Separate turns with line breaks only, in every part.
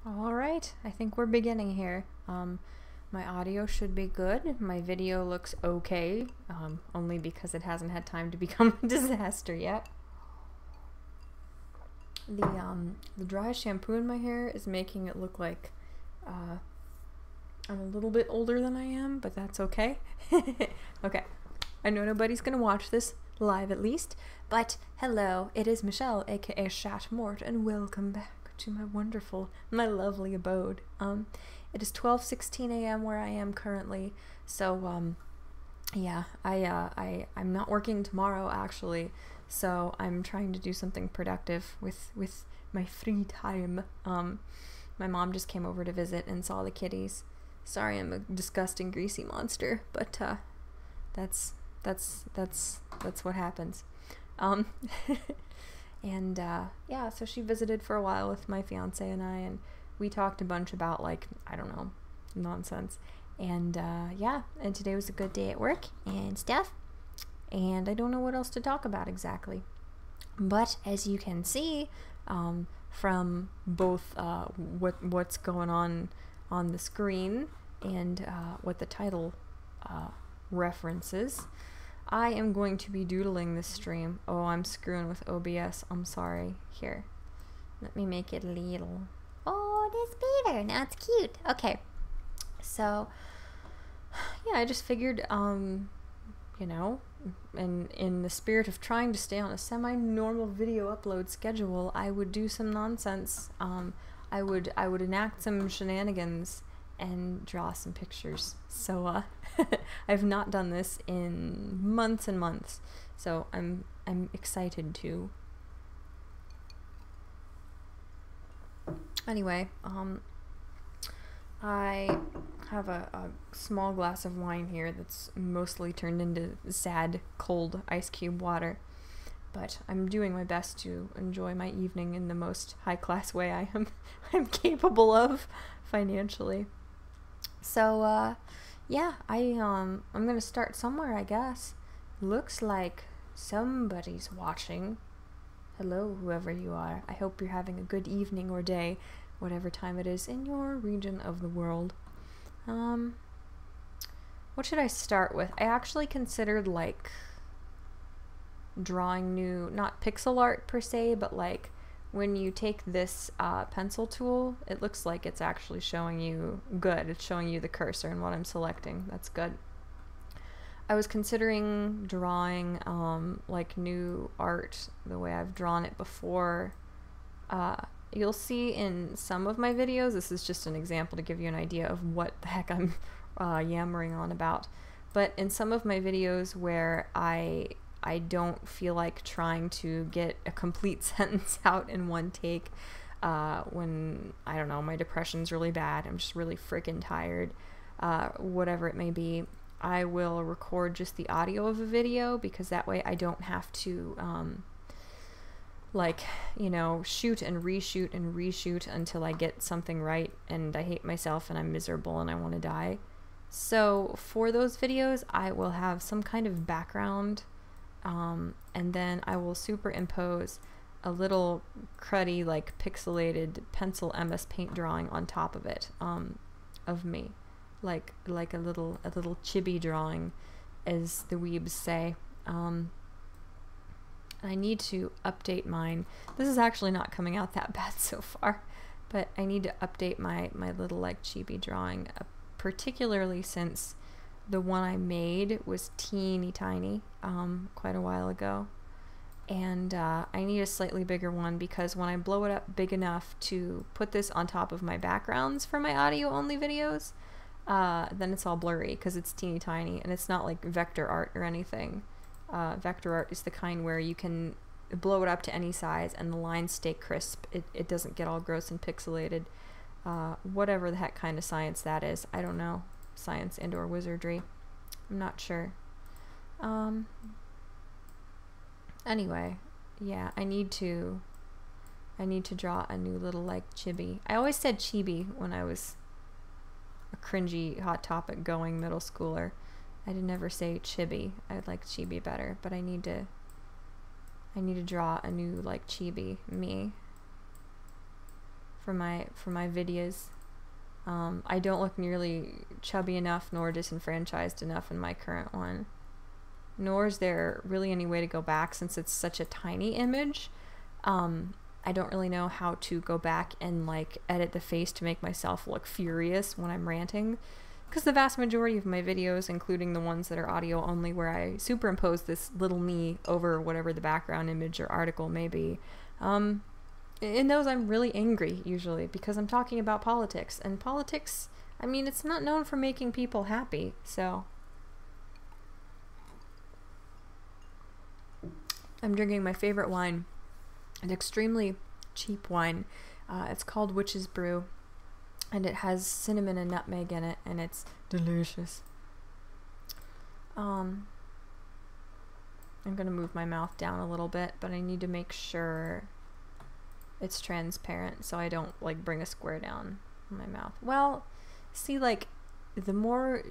All right, I think we're beginning here. My audio should be good. My video looks okay, only because it hasn't had time to become a disaster yet. The dry shampoo in my hair is making it look like I'm a little bit older than I am, but that's okay. Okay, I know nobody's gonna watch this live at least, but hello, it is Michelle, aka Chat-Mort, and welcome back to my lovely abode. It is 12:16 a.m. where I am currently, so yeah, I'm not working tomorrow actually, so I'm trying to do something productive with my free time. My mom just came over to visit and saw the kitties. Sorry, I'm a disgusting greasy monster, but that's what happens. Um, and yeah, so she visited for a while with my fiance and and we talked a bunch about, like, I don't know, nonsense. And yeah, and today was a good day at work and stuff. And I don't know what else to talk about exactly. But as you can see, from both what's going on the screen and what the title references, I am going to be doodling this stream. Oh, I'm screwing with OBS. I'm sorry. Here, let me make it little. Oh, this better. Now it's cute. Okay. So, yeah, I just figured, you know, in the spirit of trying to stay on a semi-normal video upload schedule, I would do some nonsense. I would enact some shenanigans and draw some pictures. So I've not done this in months and months, so I'm excited to. Anyway, I have a small glass of wine here that's mostly turned into sad, cold ice cube water, but I'm doing my best to enjoy my evening in the most high-class way I'm capable of financially. So yeah, I'm gonna start somewhere, I guess. Looks like somebody's watching. Hello, whoever you are. I hope you're having a good evening or day, whatever time it is in your region of the world. What should I start with? I actually considered, like, drawing new, not pixel art per se, but like when you take this pencil tool, it looks like it's actually showing you good. It's showing you the cursor and what I'm selecting. That's good. I was considering drawing like new art the way I've drawn it before. You'll see in some of my videos, this is just an example to give you an idea of what the heck I'm yammering on about, but in some of my videos where I don't feel like trying to get a complete sentence out in one take, when, I don't know, my depression's really bad, I'm just really freaking tired, whatever it may be, I will record just the audio of a video, because that way I don't have to like, you know, shoot and reshoot until I get something right and I hate myself and I'm miserable and I want to die. So for those videos I will have some kind of background, and then I will superimpose a little cruddy, like, pixelated pencil MS Paint drawing on top of it, of me, like a little chibi drawing, as the weebs say. I need to update mine. This is actually not coming out that bad so far, but I need to update my little, like, chibi drawing, particularly since the one I made was teeny tiny quite a while ago, and I need a slightly bigger one, because when I blow it up big enough to put this on top of my backgrounds for my audio only videos, then it's all blurry because it's teeny tiny, and it's not like vector art or anything. Vector art is the kind where you can blow it up to any size and the lines stay crisp. It doesn't get all gross and pixelated. Whatever the heck kind of science that is. I don't know. Science and or wizardry. I'm not sure. Anyway, yeah, I need to draw a new little, like, chibi. I always said chibi when I was a cringy Hot Topic going middle schooler. I did never say chibi. I like chibi better, but I need to draw a new, like, chibi me my videos. I don't look nearly chubby enough nor disenfranchised enough in my current one. Nor is there really any way to go back since it's such a tiny image. I don't really know how to go back and like edit the face to make myself look furious when I'm ranting. Because the vast majority of my videos, including the ones that are audio only where I superimpose this little me over whatever the background image or article may be, in those I'm really angry usually because I'm talking about politics. And politics, I mean, it's not known for making people happy, so. I'm drinking my favorite wine, an extremely cheap wine. It's called Witch's Brew, and it has cinnamon and nutmeg in it, and it's delicious. I'm gonna move my mouth down a little bit, but I need to make sure it's transparent so I don't like bring a square down in my mouth. Well, see, like the more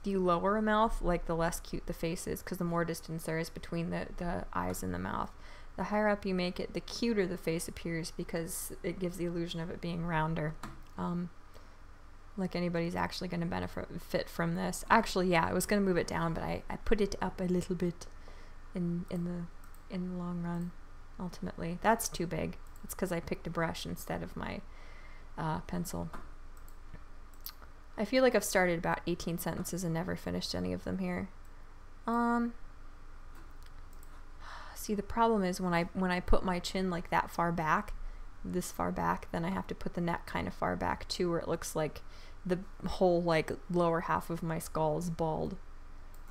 you lower a mouth, like the less cute the face is, because the more distance there is between the eyes and the mouth. The higher up you make it, the cuter the face appears because it gives the illusion of it being rounder. Like anybody's actually going to benefit from this. Actually, yeah, I was going to move it down, but I put it up a little bit in the long run. Ultimately, that's too big. It's because I picked a brush instead of my pencil. I feel like I've started about 18 sentences and never finished any of them here. See, the problem is when I put my chin like that far back, this far back, then I have to put the neck kind of far back too, where it looks like the whole like lower half of my skull is bald.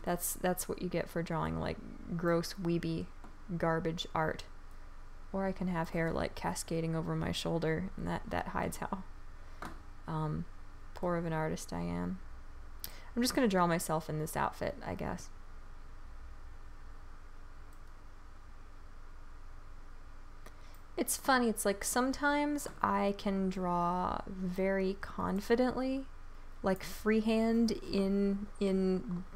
That's what you get for drawing like gross weeby garbage art. Or I can have hair like cascading over my shoulder, and that hides how poor of an artist I am. I'm just gonna draw myself in this outfit, I guess. It's funny, it's like sometimes I can draw very confidently, like freehand in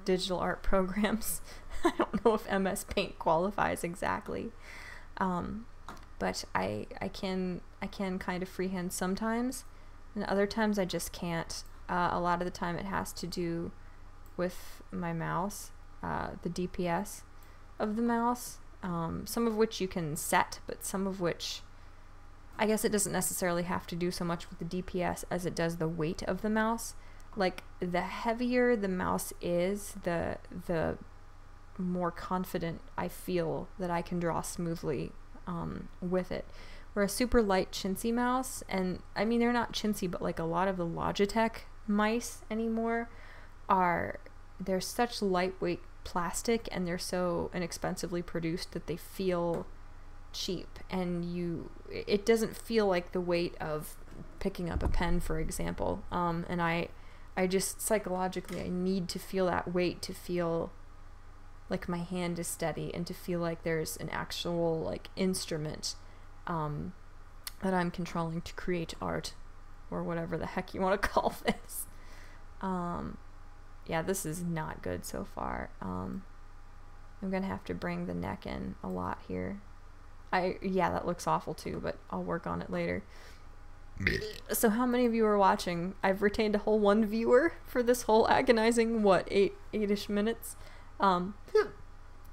digital art programs. I don't know if MS Paint qualifies exactly. But I can kind of freehand sometimes, and other times I just can't. A lot of the time it has to do with my mouse, the DPS of the mouse, some of which you can set, but some of which I guess it doesn't necessarily have to do so much with the DPS as it does the weight of the mouse. Like the heavier the mouse is, the more confident I feel that I can draw smoothly with it. Where a super light chintzy mouse, and I mean they're not chintzy, but like a lot of the Logitech mice anymore they're such lightweight plastic, and they're so inexpensively produced that they feel cheap, and it doesn't feel like the weight of picking up a pen, for example. And I just psychologically I need to feel that weight to feel like my hand is steady, and to feel like there's an actual like instrument that I'm controlling to create art, or whatever the heck you want to call this. Yeah, this is not good so far. I'm gonna have to bring the neck in a lot here. Yeah, that looks awful too, but I'll work on it later. So how many of you are watching? I've retained a whole one viewer for this whole agonizing, what, eight-ish minutes? 9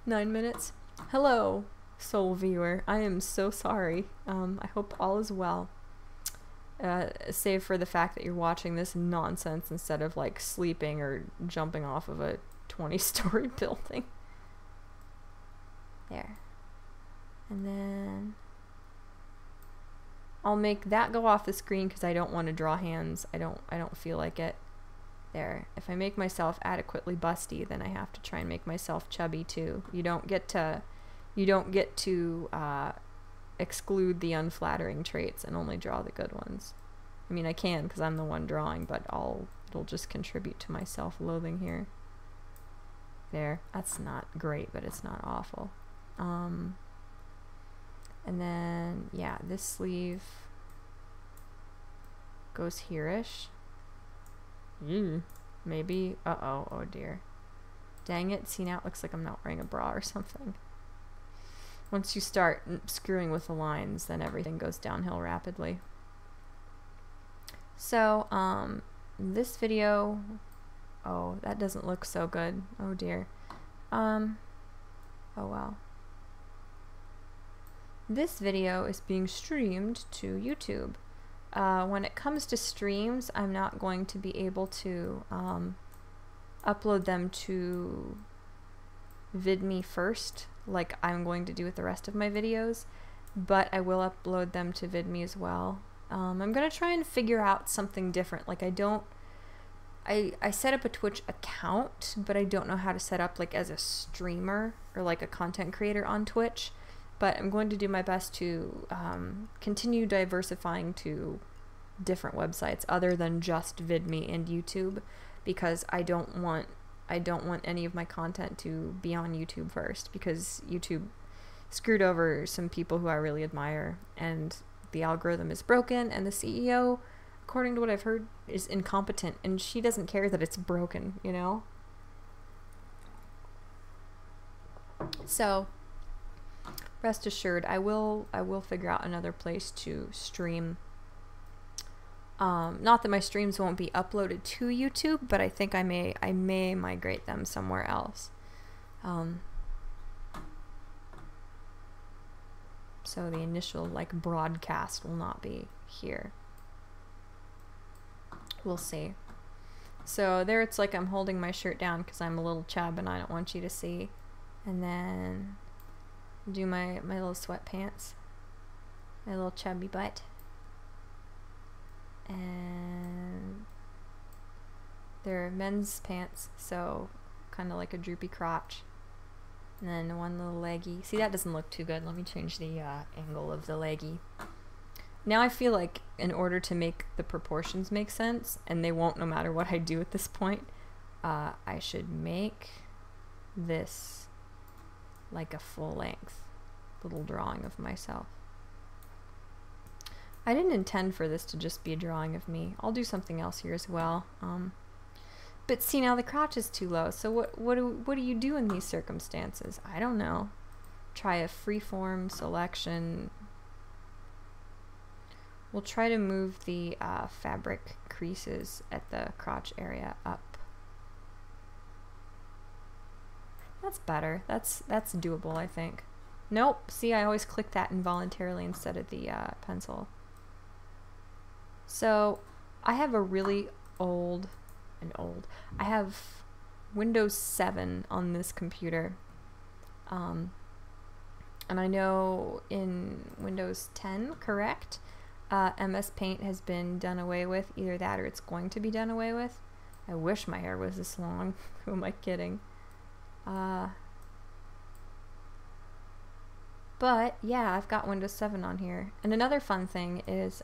minutes. Hello, soul viewer. I am so sorry. I hope all is well. Save for the fact that you're watching this nonsense instead of like sleeping or jumping off of a 20-story building. There. And then I'll make that go off the screen because I don't want to draw hands. I don't feel like it. There. If I make myself adequately busty, then I have to try and make myself chubby too. You don't get to exclude the unflattering traits and only draw the good ones. I mean, I can because I'm the one drawing, but it'll just contribute to my self-loathing here. There. That's not great, but it's not awful. And then, yeah, this sleeve goes here-ish. Maybe. Uh-oh. Oh, dear. Dang it. See, now it looks like I'm not wearing a bra or something. Once you start screwing with the lines, then everything goes downhill rapidly. So, this video, oh, that doesn't look so good. Oh dear. Oh well. This video is being streamed to YouTube. When it comes to streams, I'm not going to be able to upload them to VidMe first, like I'm going to do with the rest of my videos, but I will upload them to VidMe as well. I'm gonna try and figure out something different. Like I set up a Twitch account, but I don't know how to set up like as a streamer or like a content creator on Twitch. But I'm going to do my best to continue diversifying to different websites other than just VidMe and YouTube, because I don't want any of my content to be on YouTube first, because YouTube screwed over some people who I really admire, and the algorithm is broken, and the CEO, according to what I've heard, is incompetent, and she doesn't care that it's broken, you know? So rest assured, I will figure out another place to stream. Not that my streams won't be uploaded to YouTube, but I think I may migrate them somewhere else. So the initial like broadcast will not be here. We'll see. So there it's like I'm holding my shirt down because I'm a little chub and I don't want you to see. And then do my little sweatpants, my little chubby butt, and they're men's pants, so kind of like a droopy crotch, and then one little leggy. See, that doesn't look too good. Let me change the angle of the leggy. Now I feel like in order to make the proportions make sense, and they won't no matter what I do at this point, I should make this like a full-length little drawing of myself. I didn't intend for this to just be a drawing of me. I'll do something else here as well. But see, now the crotch is too low, so what do you do in these circumstances? I don't know. Try a freeform selection. We'll try to move the fabric creases at the crotch area up. That's better. That's doable, I think. Nope. See, I always click that involuntarily instead of the pencil. So I have a really I have Windows 7 on this computer. And I know in Windows 10, correct, MS Paint has been done away with. Either that or it's going to be done away with. I wish my hair was this long. Who am I kidding? But yeah, I've got Windows 7 on here. And another fun thing is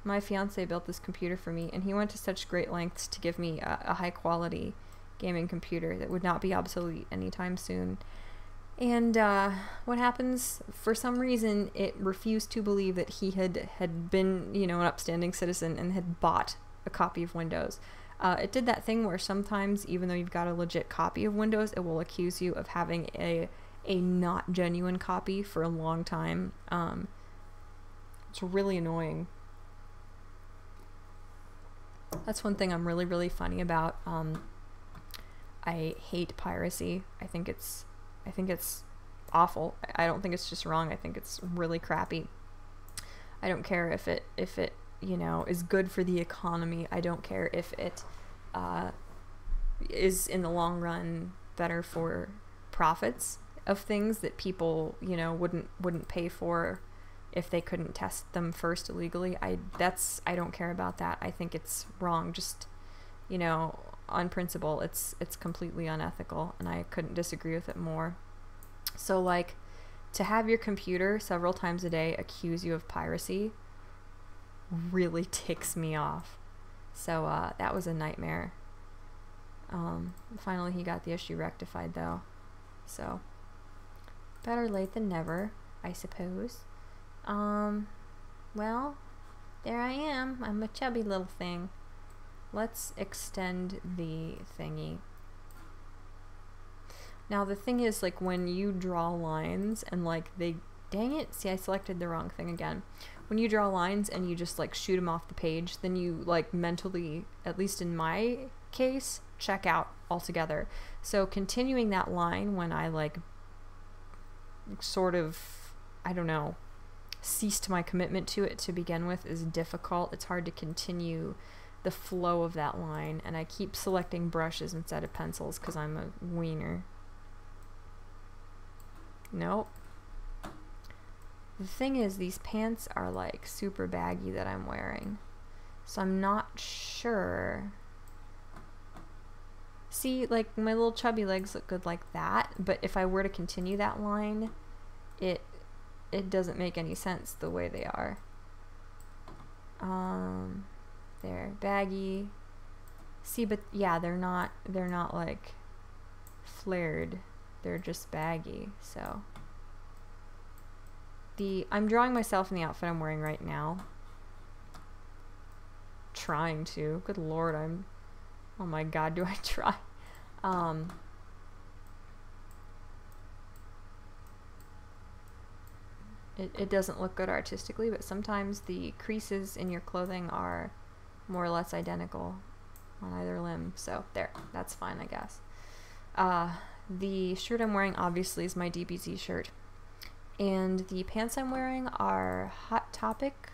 my fiance built this computer for me, and he went to such great lengths to give me a high quality gaming computer that would not be obsolete anytime soon. And what happens, for some reason, it refused to believe that he had been, you know, an upstanding citizen and had bought a copy of Windows. It did that thing where sometimes, even though you've got a legit copy of Windows, it will accuse you of having a not genuine copy for a long time. It's really annoying. That's one thing I'm really funny about. I hate piracy. I think it's awful. I don't think it's just wrong. I think it's really crappy. I don't care if it you know, is good for the economy. I don't care if it is in the long run better for profits of things that people, you know, wouldn't pay for if they couldn't test them first illegally. I don't care about that. I think it's wrong. Just, you know, on principle, it's completely unethical, and I couldn't disagree with it more. So like, to have your computer several times a day accuse you of piracy really ticks me off. So that was a nightmare. Finally he got the issue rectified though, so better late than never, I suppose. Well, there I am. I'm a chubby little thing. Let's extend the thingy. Now the thing is, like, when you draw lines and like they Dang it. See, I selected the wrong thing again. When you draw lines and you just like shoot them off the page, then you like mentally, at least in my case, check out altogether. So continuing that line when I like sort of, I don't know, ceased my commitment to it to begin with is difficult. It's hard to continue the flow of that line, and I keep selecting brushes instead of pencils because I'm a wiener. Nope. The thing is, these pants are like super baggy that I'm wearing, so I'm not sure. See, like my little chubby legs look good like that, but if I were to continue that line, it doesn't make any sense the way they are. They're baggy. See, but yeah, they're not like flared. They're just baggy. So I'm drawing myself in the outfit I'm wearing right now. Trying to. Good Lord, oh my God, do I try? It doesn't look good artistically, but sometimes the creases in your clothing are more or less identical on either limb. So there, that's fine, I guess. The shirt I'm wearing obviously is my DBZ shirt. And the pants I'm wearing are Hot Topic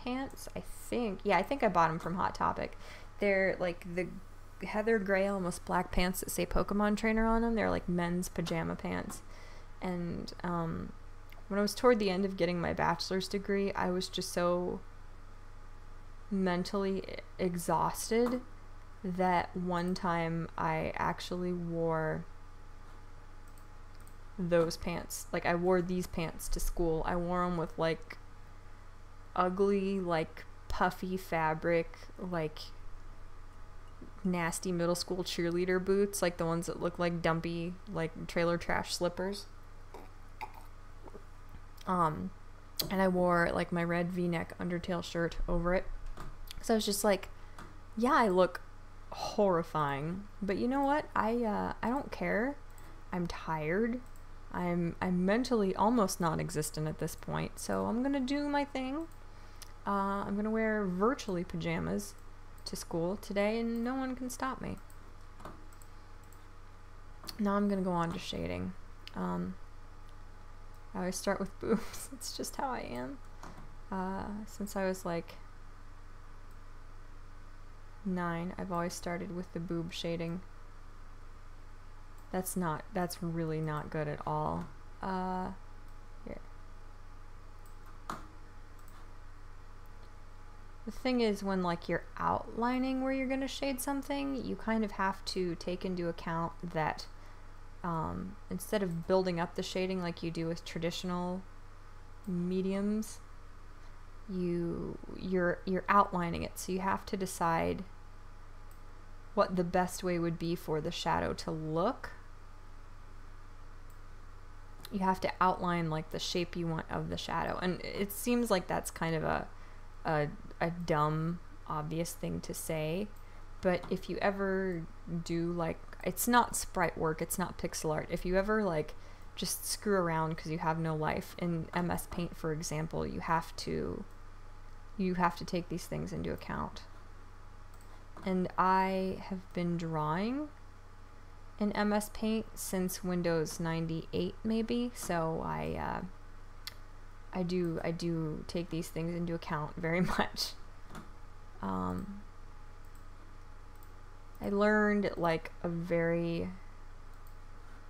pants, I think. Yeah, I think I bought them from Hot Topic. They're like the heather gray, almost black pants that say Pokemon Trainer on them. They're like men's pajama pants. And when I was toward the end of getting my bachelor's degree, I was just so mentally exhausted that one time I actually wore those pants. Like, I wore these pants to school. I wore them with like ugly, like puffy fabric, like nasty middle school cheerleader boots, like the ones that look like dumpy, like trailer trash slippers. And I wore like my red V-neck undertail shirt over it. So I was just like, yeah, I look horrifying, but you know what? I don't care. I'm tired. I'm mentally almost non-existent at this point, so I'm gonna do my thing. I'm gonna wear virtually pajamas to school today, and no one can stop me. Now I'm gonna go on to shading. I always start with boobs. It's just how I am. Since I was like 9, I've always started with the boob shading. That's really not good at all. Here. The thing is, when like you're outlining where you're gonna shade something, you kind of have to take into account that instead of building up the shading like you do with traditional mediums, you're outlining it, so you have to decide what the best way would be for the shadow to look. You have to outline like the shape you want of the shadow, and it seems like that's kind of a dumb, obvious thing to say, but if you ever do, like, it's not sprite work, it's not pixel art. If you ever like just screw around because you have no life in MS Paint, for example, you have to take these things into account. And I have been drawing in MS Paint since Windows 98 maybe, so I do take these things into account very much. I learned like a very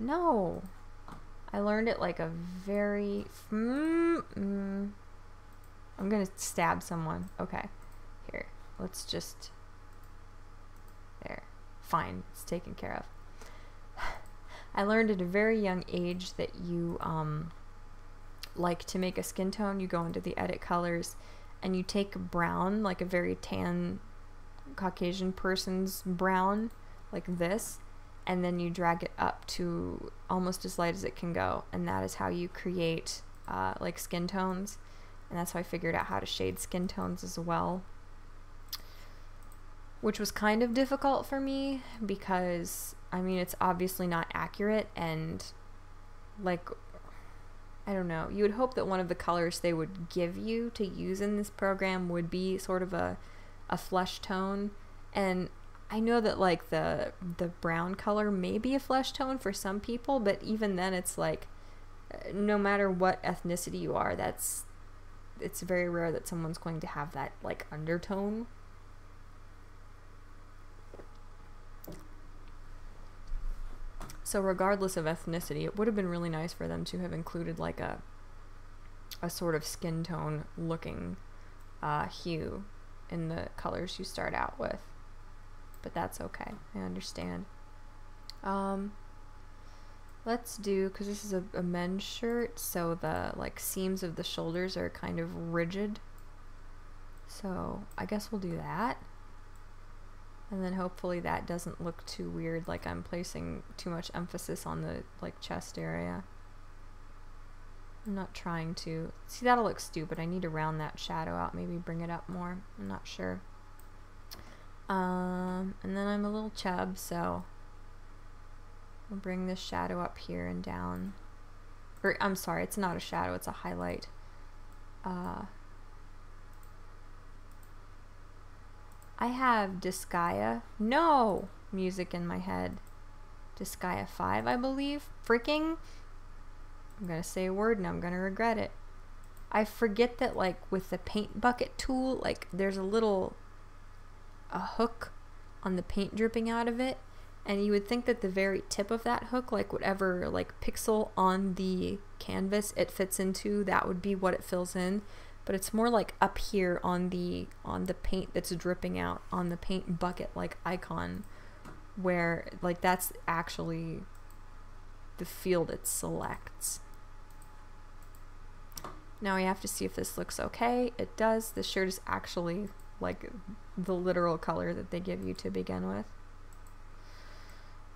I learned it like a very I'm gonna stab someone. Okay, here, let's just, there, fine, it's taken care of. I learned at a very young age that you like to make a skin tone, you go into the edit colors and you take brown, like a very tan Caucasian person's brown, like this, and then you drag it up to almost as light as it can go, and that is how you create like skin tones. And that's how I figured out how to shade skin tones as well, which was kind of difficult for me because, I mean, it's obviously not accurate, and like, I don't know, you would hope that one of the colors they would give you to use in this program would be sort of a flesh tone. And I know that like the brown color may be a flesh tone for some people, but even then it's like no matter what ethnicity you are, it's very rare that someone's going to have that like undertone. So regardless of ethnicity, it would have been really nice for them to have included like a sort of skin tone looking hue in the colors you start out with. But that's okay. I understand. Let's do, because this is a men's shirt, so the like seams of the shoulders are kind of rigid. So I guess we'll do that. And then hopefully that doesn't look too weird, like I'm placing too much emphasis on the like chest area. I'm not trying to. See, that'll look stupid. I need to round that shadow out, maybe bring it up more. I'm not sure. And then I'm a little chub, so I'll bring this shadow up here and down. Or, I'm sorry, it's not a shadow, it's a highlight. I have Disgaea. No! Music in my head. Disgaea 5, I believe. Freaking. I'm gonna say a word and I'm gonna regret it. I forget that, like, with the paint bucket tool, like, there's a hook on the paint dripping out of it. And you would think that the very tip of that hook, like, whatever, like, pixel on the canvas it fits into, that would be what it fills in. But it's more like up here on the paint that's dripping out, on the paint bucket like icon, where like that's actually the field it selects. Now we have to see if this looks okay. It does. The shirt is actually like the literal color that they give you to begin with.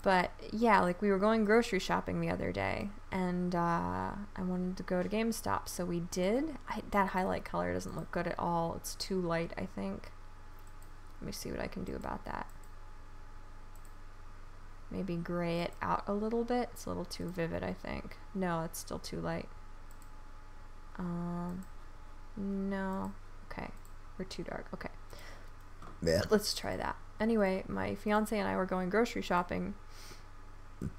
But yeah, like we were going grocery shopping the other day, and I wanted to go to GameStop, so we did. That highlight color doesn't look good at all. It's too light, I think. Let me see what I can do about that. Maybe gray it out a little bit. It's a little too vivid, I think. No, it's still too light. No. Okay. Or too dark. Okay. Yeah. Let's try that. Anyway, my fiance and I were going grocery shopping.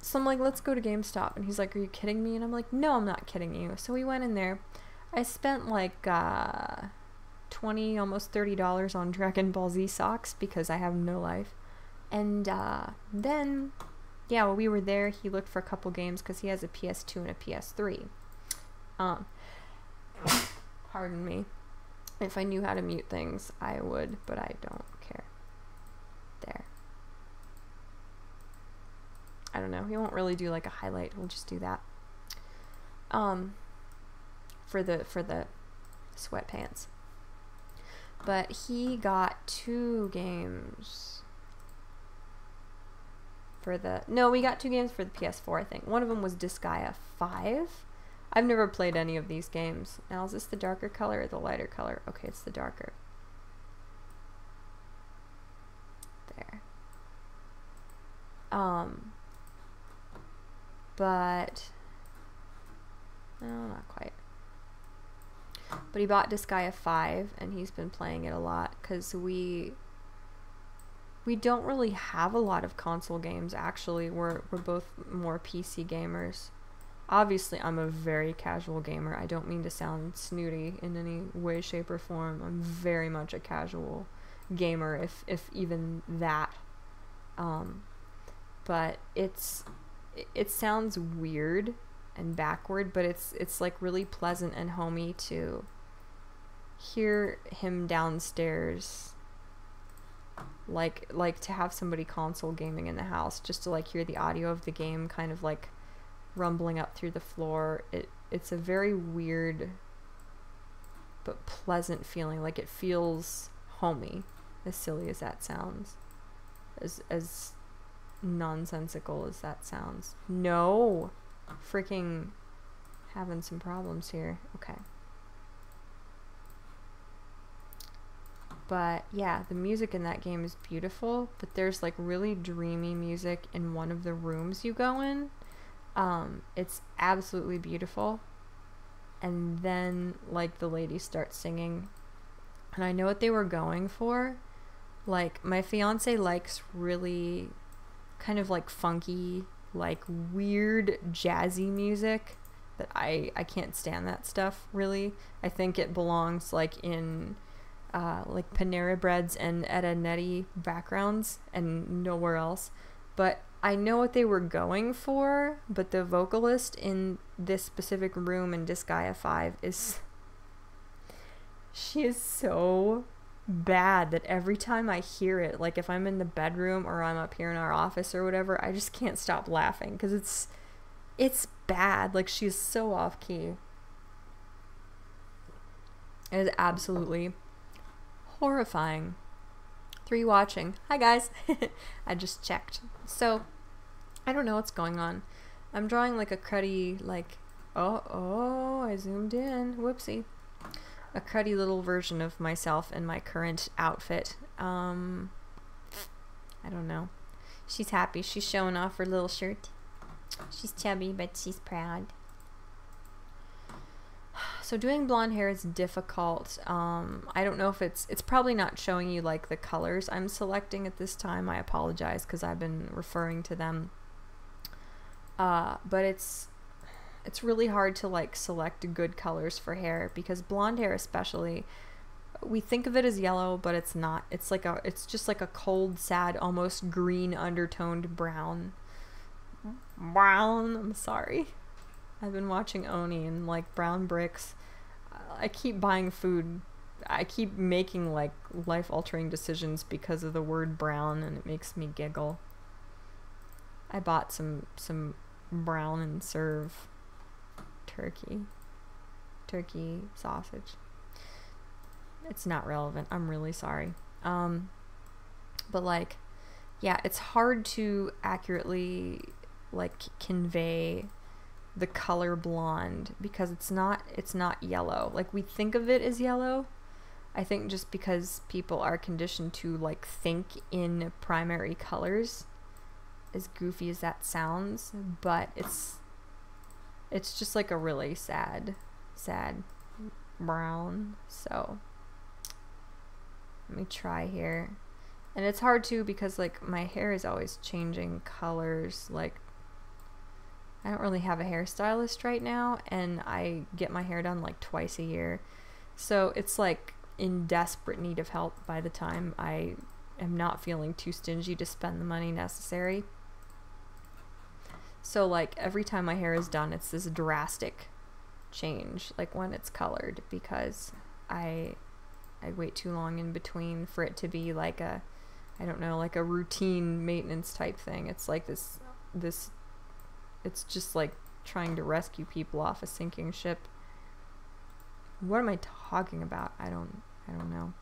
So I'm like, let's go to GameStop. And he's like, are you kidding me? And I'm like, no, I'm not kidding you. So we went in there. I spent like $20, almost $30 on Dragon Ball Z socks because I have no life. And then, yeah, while we were there, he looked for a couple games because he has a PS2 and a PS3. Pardon me. If I knew how to mute things, I would, but I don't care. There. I don't know. He won't really do like a highlight. We'll just do that. For the sweatpants. But he got 2 games for the... No, we got 2 games for the PS4, I think. One of them was Disgaea 5. I've never played any of these games. Now, is this the darker color or the lighter color? Okay, it's the darker. There. But no, not quite. But he bought Disgaea 5 and he's been playing it a lot because we don't really have a lot of console games, actually. We're both more PC gamers. Obviously, I'm a very casual gamer. I don't mean to sound snooty in any way, shape, or form. I'm very much a casual gamer, if even that. But it sounds weird and backward, but it's like really pleasant and homey to hear him downstairs, like to have somebody console gaming in the house, just to like hear the audio of the game kind of like rumbling up through the floor. It's a very weird but pleasant feeling. Like it feels homey, as silly as that sounds, as nonsensical as that sounds. No, freaking having some problems here. Okay. But yeah, the music in that game is beautiful, but there's like really dreamy music in one of the rooms you go in. It's absolutely beautiful. and then like the lady starts singing, and I know what they were going for. Like, my fiance likes really kind of like funky, like weird jazzy music that I can't stand that stuff, really. I think it belongs like in like Panera Breads and Ed Edd n Eddy backgrounds and nowhere else. But I know what they were going for, but the vocalist in this specific room in Disgaea 5 she is so bad that every time I hear it, like if I'm in the bedroom or I'm up here in our office or whatever, I just can't stop laughing because it's bad. Like, she's so off key. It is absolutely horrifying. 3 watching. Hi guys. I just checked. So I don't know what's going on. I'm drawing like a cruddy, like, oh, I zoomed in. Whoopsie. A cruddy little version of myself in my current outfit. I don't know. She's happy. She's showing off her little shirt. She's chubby, but she's proud. So doing blonde hair is difficult. I don't know if it's probably not showing you like the colors I'm selecting at this time. I apologize because I've been referring to them. But it's really hard to like select good colors for hair, because blonde hair especially, we think of it as yellow, but it's not. It's just like a cold, sad, almost green undertoned brown. I'm sorry. I've been watching Oni and like Brown Bricks. I keep buying food. I keep making like life-altering decisions because of the word brown, and it makes me giggle. I bought some brown and serve turkey sausage. It's not relevant. I'm really sorry. But like, yeah, it's hard to accurately like convey the color blonde because it's not yellow. Like, we think of it as yellow. I think just because people are conditioned to like think in primary colors, as goofy as that sounds, but it's just like a really sad brown. So let me try here. And it's hard too because like my hair is always changing colors. Like, I don't really have a hairstylist right now, and I get my hair done like twice a year. So it's like in desperate need of help by the time I am not feeling too stingy to spend the money necessary. So like every time my hair is done, it's this drastic change, like when it's colored, because I wait too long in between for it to be like a, I don't know, like a routine maintenance type thing. It's like this it's just like trying to rescue people off a sinking ship. What am I talking about? I don't know.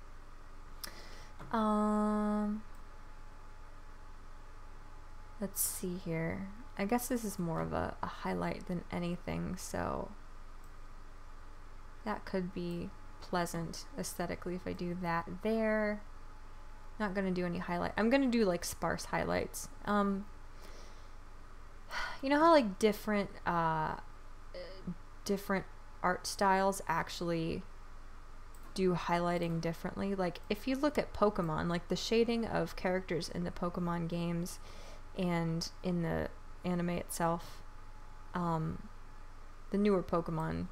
Let's see here. I guess this is more of a highlight than anything, so that could be pleasant aesthetically if I do that there. Not gonna do any highlight. I'm gonna do like sparse highlights. You know how like different art styles actually do highlighting differently? Like, if you look at Pokemon, like the shading of characters in the Pokemon games and in the anime itself, the newer Pokemon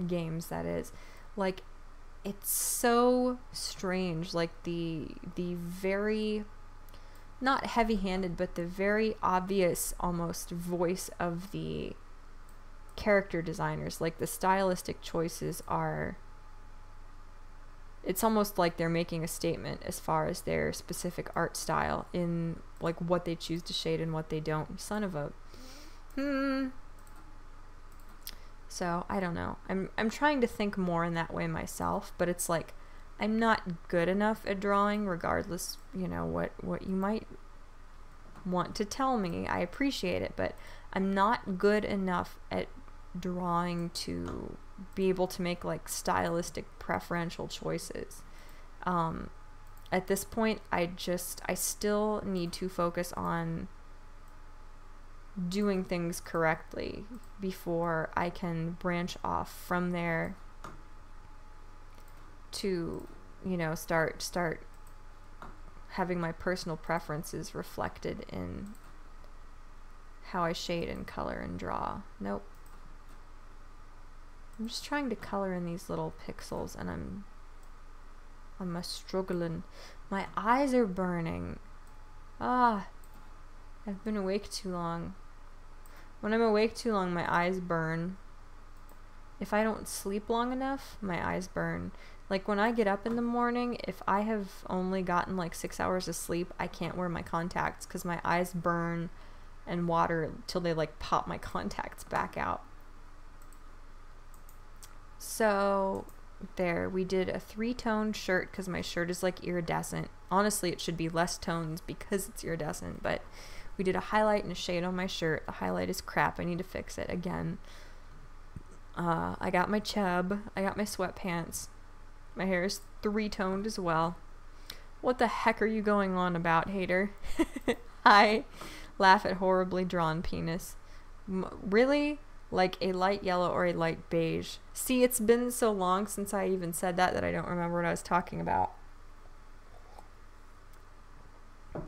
games, that is, like, it's so strange. Like the very, not heavy-handed, but the very obvious almost voice of the character designers, like the stylistic choices are, it's almost like they're making a statement as far as their specific art style in like what they choose to shade and what they don't. Son of a So I don't know. I'm trying to think more in that way myself, but it's like I'm not good enough at drawing, regardless, you know, what you might want to tell me. I appreciate it, but I'm not good enough at drawing to be able to make like stylistic preferential choices. At this point, I still need to focus on doing things correctly before I can branch off from there to, you know, start having my personal preferences reflected in how I shade and color and draw. Nope. I'm just trying to color in these little pixels, and I'm struggling. My eyes are burning. I've been awake too long. When I'm awake too long, my eyes burn. If I don't sleep long enough, my eyes burn. Like when I get up in the morning, if I have only gotten like 6 hours of sleep, I can't wear my contacts because my eyes burn and water till they like pop my contacts back out. So there, we did a 3-tone shirt because my shirt is like iridescent. Honestly, it should be less tones because it's iridescent, but we did a highlight and a shade on my shirt. The highlight is crap. I need to fix it again. I got my chub. I got my sweatpants. My hair is 3-toned as well. What the heck are you going on about, hater? I laugh at horribly drawn penis. Really? Like a light yellow or a light beige. See, it's been so long since I even said that I don't remember what I was talking about.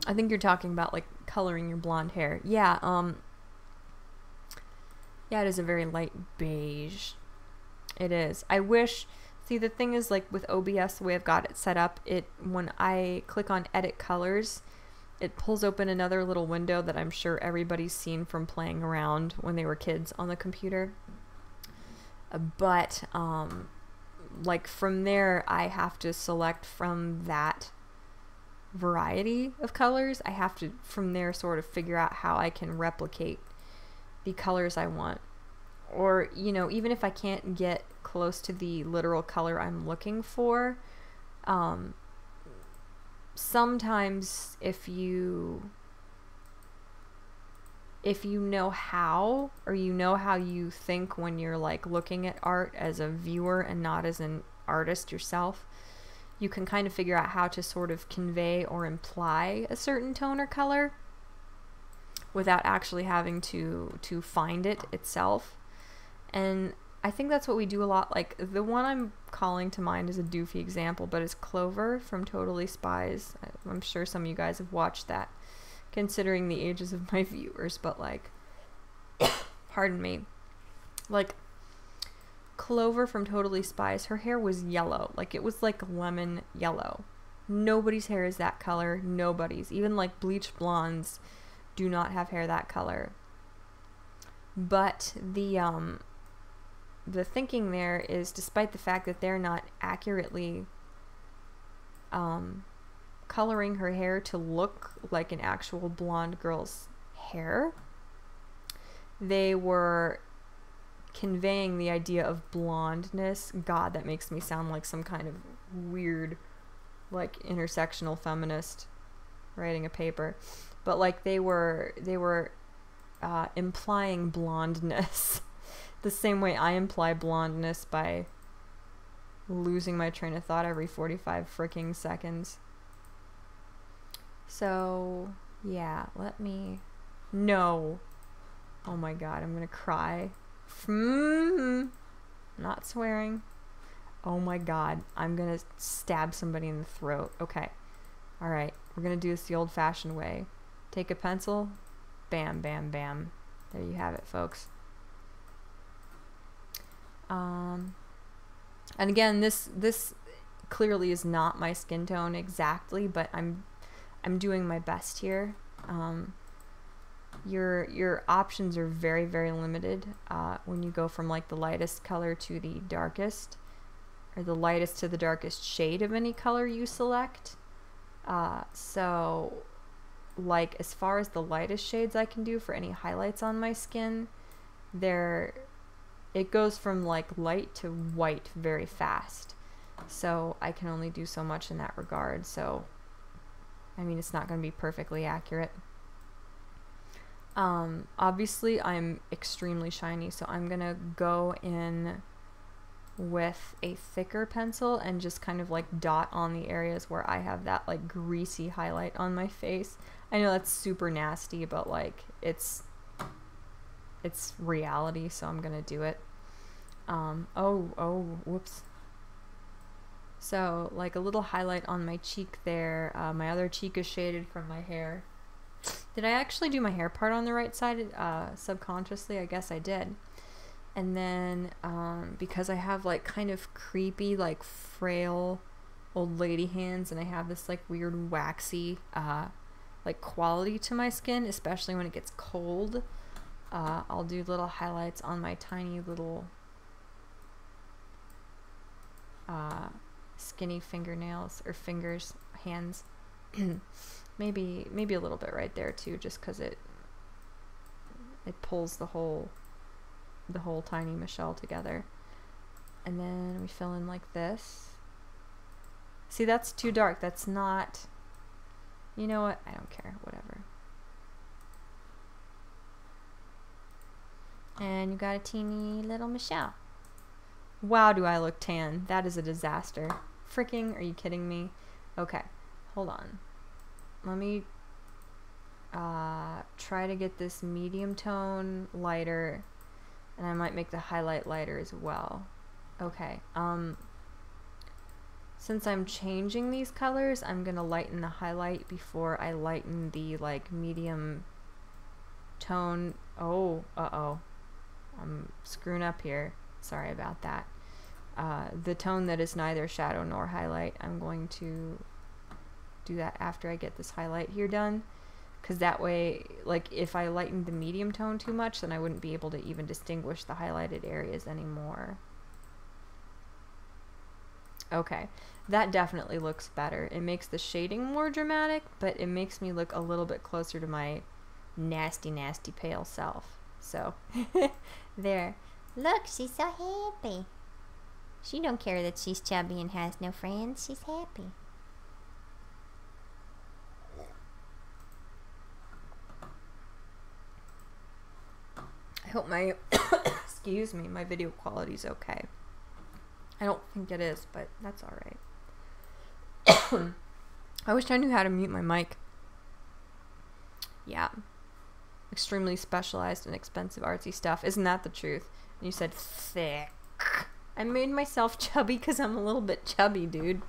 I think you're talking about like coloring your blonde hair. Yeah, yeah, it is a very light beige. It is. I wish, see, the thing is, like with OBS, the way I've got it set up, when I click on edit colors, it pulls open another little window that I'm sure everybody's seen from playing around when they were kids on the computer. But like from there, I have to select from that variety of colors. I have to from there sort of figure out how I can replicate the colors I want. Or, you know, even if I can't get close to the literal color I'm looking for, sometimes if you know how, or you know how you think when you're like looking at art as a viewer and not as an artist yourself, you can kind of figure out how to sort of convey or imply a certain tone or color without actually having to find it itself. And I think that's what we do a lot. Like the one I'm calling to mind is a doofy example, but it's Clover from Totally Spies. I'm sure some of you guys have watched that, considering the ages of my viewers, but like, pardon me, like Clover from Totally Spies, her hair was yellow. Like it was like lemon yellow. Nobody's hair is that color. Nobody's. Even like bleached blondes do not have hair that color. But the thinking there is, despite the fact that they're not accurately coloring her hair to look like an actual blonde girl's hair, they were conveying the idea of blondness. God, that makes me sound like some kind of weird, like, intersectional feminist writing a paper. But like they were implying blondness the same way I imply blondness by losing my train of thought every 45 freaking seconds. So yeah, no. Oh my god, I'm gonna cry. Not swearing. Oh my god, I'm gonna stab somebody in the throat. Okay. Alright, we're gonna do this the old-fashioned way. Take a pencil. Bam, bam, bam. There you have it, folks. And again, this clearly is not my skin tone exactly, but I'm doing my best here. Your options are very, very limited when you go from like the lightest color to the darkest, or the lightest to the darkest shade of any color you select. So like as far as the lightest shades I can do for any highlights on my skin, it goes from like light to white very fast. So I can only do so much in that regard. So I mean, it's not going to be perfectly accurate. Obviously I'm extremely shiny, so I'm gonna go in with a thicker pencil and just kind of like dot on the areas where I have that like greasy highlight on my face. I know that's super nasty, but like it's it's reality, so I'm gonna do it. Whoops. So, like a little highlight on my cheek there. My other cheek is shaded from my hair. Did I actually do my hair part on the right side subconsciously? I guess I did. And then, because I have like kind of creepy, like frail old lady hands, and I have this like weird waxy, like quality to my skin, especially when it gets cold, I'll do little highlights on my tiny little skinny fingernails or fingers, hands. maybe a little bit right there too, just because it pulls the whole tiny Michelle together. And then we fill in like this. See, that's too dark. That's not, you know what, I don't care, whatever. And you got a teeny little Michelle. Wow, do I look tan. That is a disaster. Freaking, are you kidding me? Okay, hold on. Let me try to get this medium tone lighter, and I might make the highlight lighter as well. Okay, since I'm changing these colors, I'm gonna lighten the highlight before I lighten the like medium tone. Oh, uh-oh. I'm screwing up here. Sorry about that. The tone that is neither shadow nor highlight, I'm going to do that after I get this highlight here done, because that way, like, if I lightened the medium tone too much, then I wouldn't be able to even distinguish the highlighted areas anymore. Okay, that definitely looks better. It makes the shading more dramatic, but it makes me look a little bit closer to my nasty, nasty pale self. So, there.
Look, she's so happy. She don't care that she's chubby and has no friends. She's happy.
I hope my, excuse me, my video quality's okay. I don't think it is, but that's alright. I wish I knew how to mute my mic. Yeah. Extremely specialized and expensive artsy stuff. Isn't that the truth? And you said thick. I made myself chubby because I'm a little bit chubby, dude.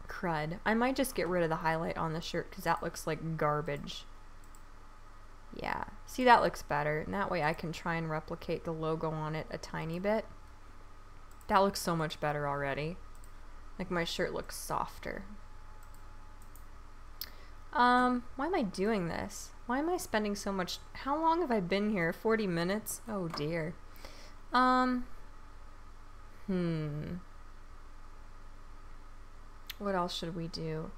Crud. I might just get rid of the highlight on the shirt because that looks like garbage. Yeah. See, that looks better. And that way I can try and replicate the logo on it a tiny bit. That looks so much better already. Like, my shirt looks softer. Why am I doing this? Why am I spending so much? How long have I been here? 40 minutes? Oh dear. What else should we do?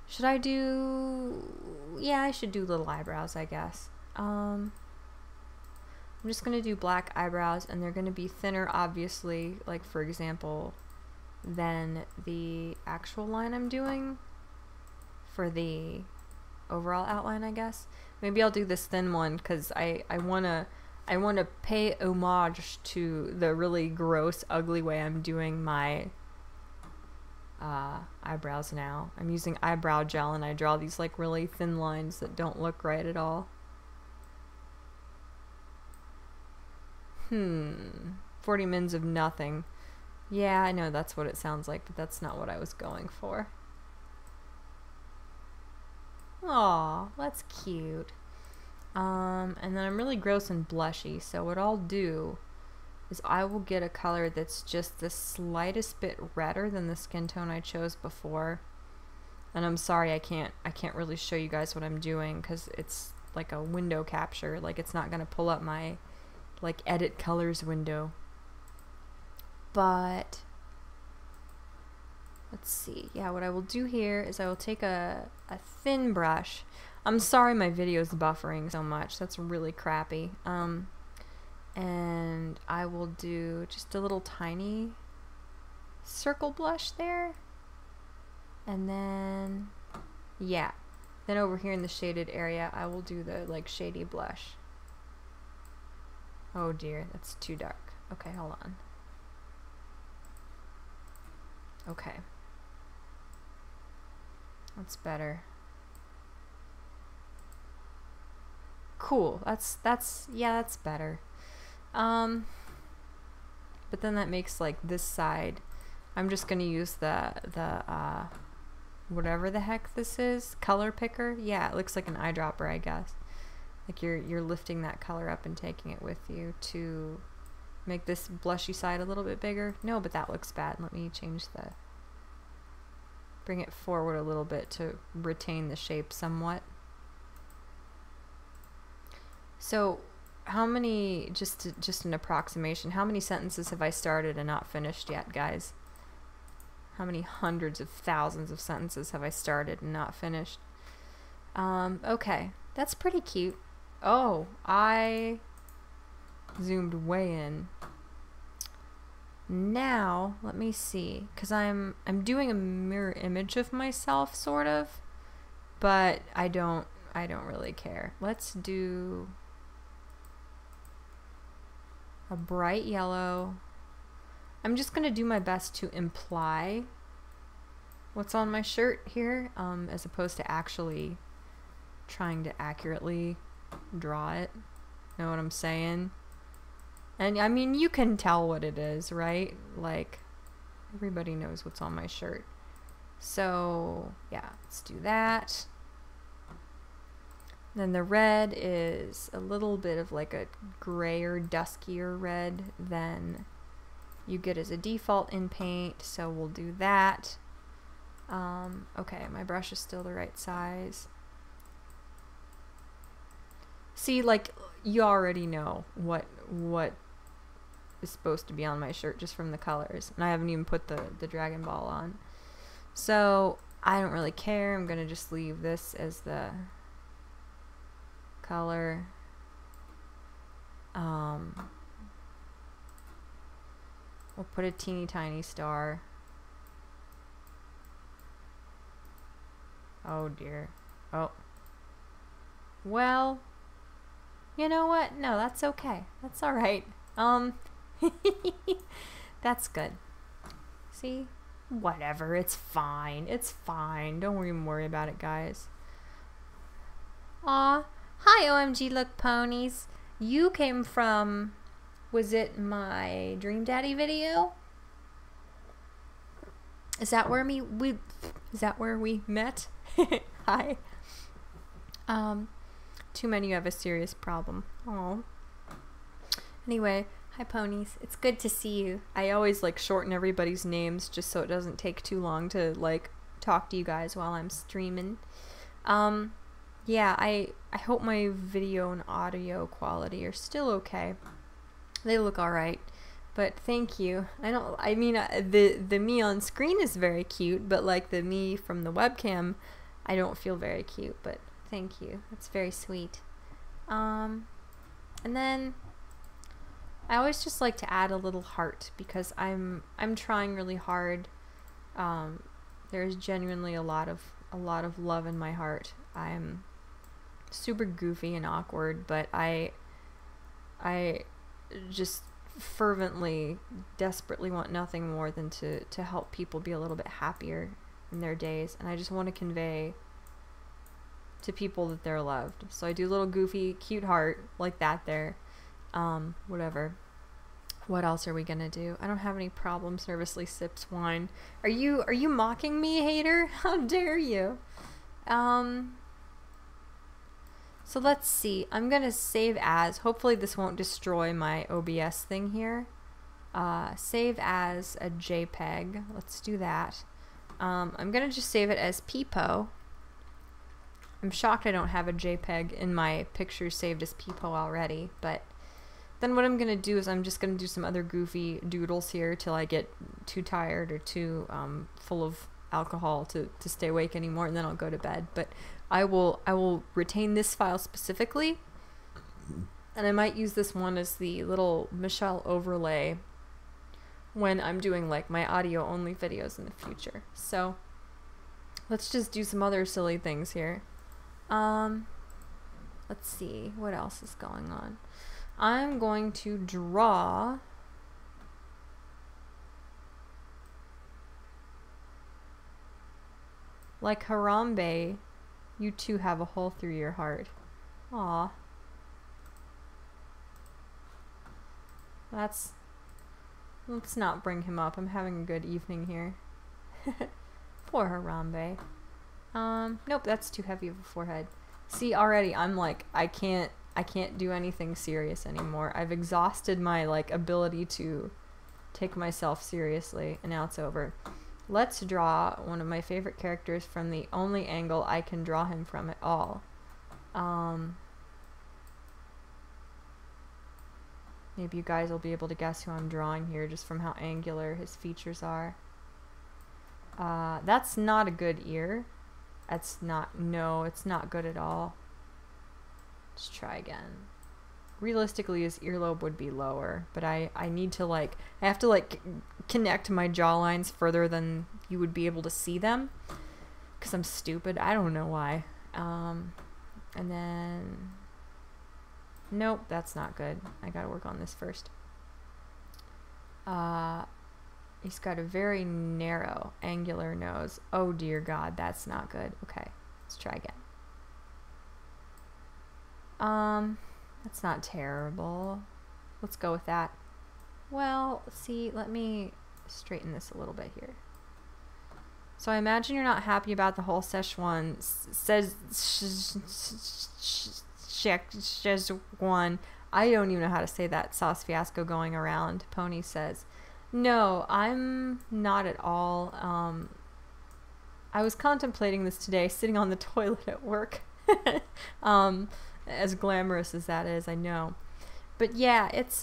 Should I do... Yeah, I should do little eyebrows, I guess. I'm just gonna do black eyebrows, and they're gonna be thinner, obviously, like, for example, than the actual line I'm doing for the overall outline, I guess. Maybe I'll do this thin one because I wanna pay homage to the really gross, ugly way I'm doing my eyebrows now. I'm using eyebrow gel, and I draw these like really thin lines that don't look right at all. 40 mins of nothing. Yeah, I know that's what it sounds like, but that's not what I was going for. Aw, that's cute. And then I'm really gross and blushy, so what I'll do is I will get a color that's just the slightest bit redder than the skin tone I chose before. And I'm sorry I can't really show you guys what I'm doing because it's like a window capture. Like, it's not gonna pull up my like edit colors window. But let's see. Yeah, what I will do here is I will take a thin brush. I'm sorry my video is buffering so much. That's really crappy. And I will do just a little tiny circle blush there. And then, yeah. Then over here in the shaded area, I will do the like shady blush. Oh dear, that's too dark. Okay, hold on. Okay. That's better. Cool. That's better. But then that makes like this side. I'm just gonna use the whatever the heck this is, color picker. Yeah, it looks like an eyedropper, I guess. Like you're lifting that color up and taking it with you to make this blushy side a little bit bigger. No, but that looks bad. Let me bring it forward a little bit to retain the shape somewhat. So how many, just an approximation, how many sentences have I started and not finished yet, guys? How many hundreds of thousands of sentences have I started and not finished? Okay, that's pretty cute. Oh, I zoomed way in. Now, let me see, because I'm doing a mirror image of myself, sort of, but I don't really care. Let's do a bright yellow. I'm just gonna do my best to imply what's on my shirt here, as opposed to actually trying to accurately draw it. Know what I'm saying? And I mean, you can tell what it is, right? Like, everybody knows what's on my shirt. So yeah, let's do that. Then the red is a little bit of like a grayer, duskier red than you get as a default in Paint, so we'll do that. Okay, my brush is still the right size. See, like, you already know what is supposed to be on my shirt just from the colors, and I haven't even put the Dragon Ball on. So I don't really care. I'm gonna just leave this as the color. We'll put a teeny tiny star. Oh dear. Oh. Well, you know what? No, that's okay. That's alright. That's good. See? Whatever. It's fine. It's fine. Don't even worry about it, guys. Aw. Hi, OMG Look Ponies. You came from... Was it my Dream Daddy video? Is that where we met? Hi. Too many have a serious problem. Oh. Anyway, hi ponies. It's good to see you. I always like shorten everybody's names just so it doesn't take too long to like talk to you guys while I'm streaming. Yeah, I hope my video and audio quality are still okay. They look alright, but thank you. I mean, the me on screen is very cute, but like the me from the webcam, I don't feel very cute, but thank you. That's very sweet. And then I always just like to add a little heart because I'm trying really hard. There's genuinely a lot of love in my heart. I'm super goofy and awkward, but I just fervently, desperately want nothing more than to help people be a little bit happier in their days, and I just want to convey to people that they're loved. So I do a little goofy, cute heart like that there. Whatever. What else are we gonna do? I don't have any problems. Nervously sips wine. Are you mocking me, hater? How dare you? So let's see. I'm gonna save as. Hopefully this won't destroy my OBS thing here. Save as a JPEG. Let's do that. I'm gonna just save it as Peepo. I'm shocked I don't have a JPEG in my pictures saved as Peepo already, but then what I'm gonna do is I'm just gonna do some other goofy doodles here till I get too tired or too full of alcohol to stay awake anymore, and then I'll go to bed. But I will retain this file specifically, and I might use this one as the little Michelle overlay when I'm doing like my audio only videos in the future. So let's just do some other silly things here. Let's see what else is going on. I'm going to draw Like Harambe, you too have a hole through your heart. Aw. Let's not bring him up. I'm having a good evening here. Poor Harambe. Nope, that's too heavy of a forehead. See, already I'm like, I can't do anything serious anymore. I've exhausted my like ability to take myself seriously, and now it's over. Let's draw one of my favorite characters from the only angle I can draw him from at all. Maybe you guys will be able to guess who I'm drawing here just from how angular his features are. That's not a good ear. That's not, no, it's not good at all. Let's try again. Realistically, his earlobe would be lower, but I need to like, I have to like connect my jawlines further than you would be able to see them, because I'm stupid. I don't know why. And then, nope, that's not good. I gotta work on this first. He's got a very narrow, angular nose. Oh dear God, that's not good. Okay, let's try again. That's not terrible. Let's go with that. Well, see, let me straighten this a little bit here. So I imagine you're not happy about the whole Szechuan. Szechuan. I don't even know how to say that sauce fiasco going around. Pony says. No, I'm not at all. I was contemplating this today, sitting on the toilet at work. As glamorous as that is, I know. But yeah, it's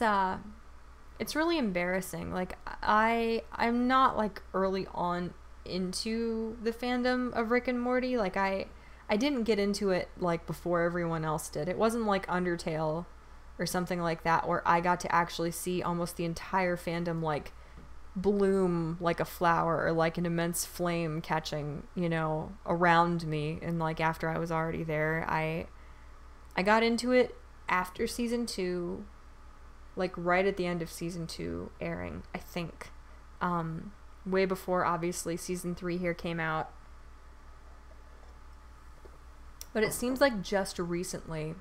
really embarrassing. Like I'm not like early on into the fandom of Rick and Morty. Like I didn't get into it like before everyone else did. It wasn't like Undertale or something like that where I got to actually see almost the entire fandom like bloom like a flower or like an immense flame catching, you know, around me. And like after I was already there, I got into it after season 2, like right at the end of season 2 airing, I think. Way before obviously season 3 here came out. But it seems like just recently,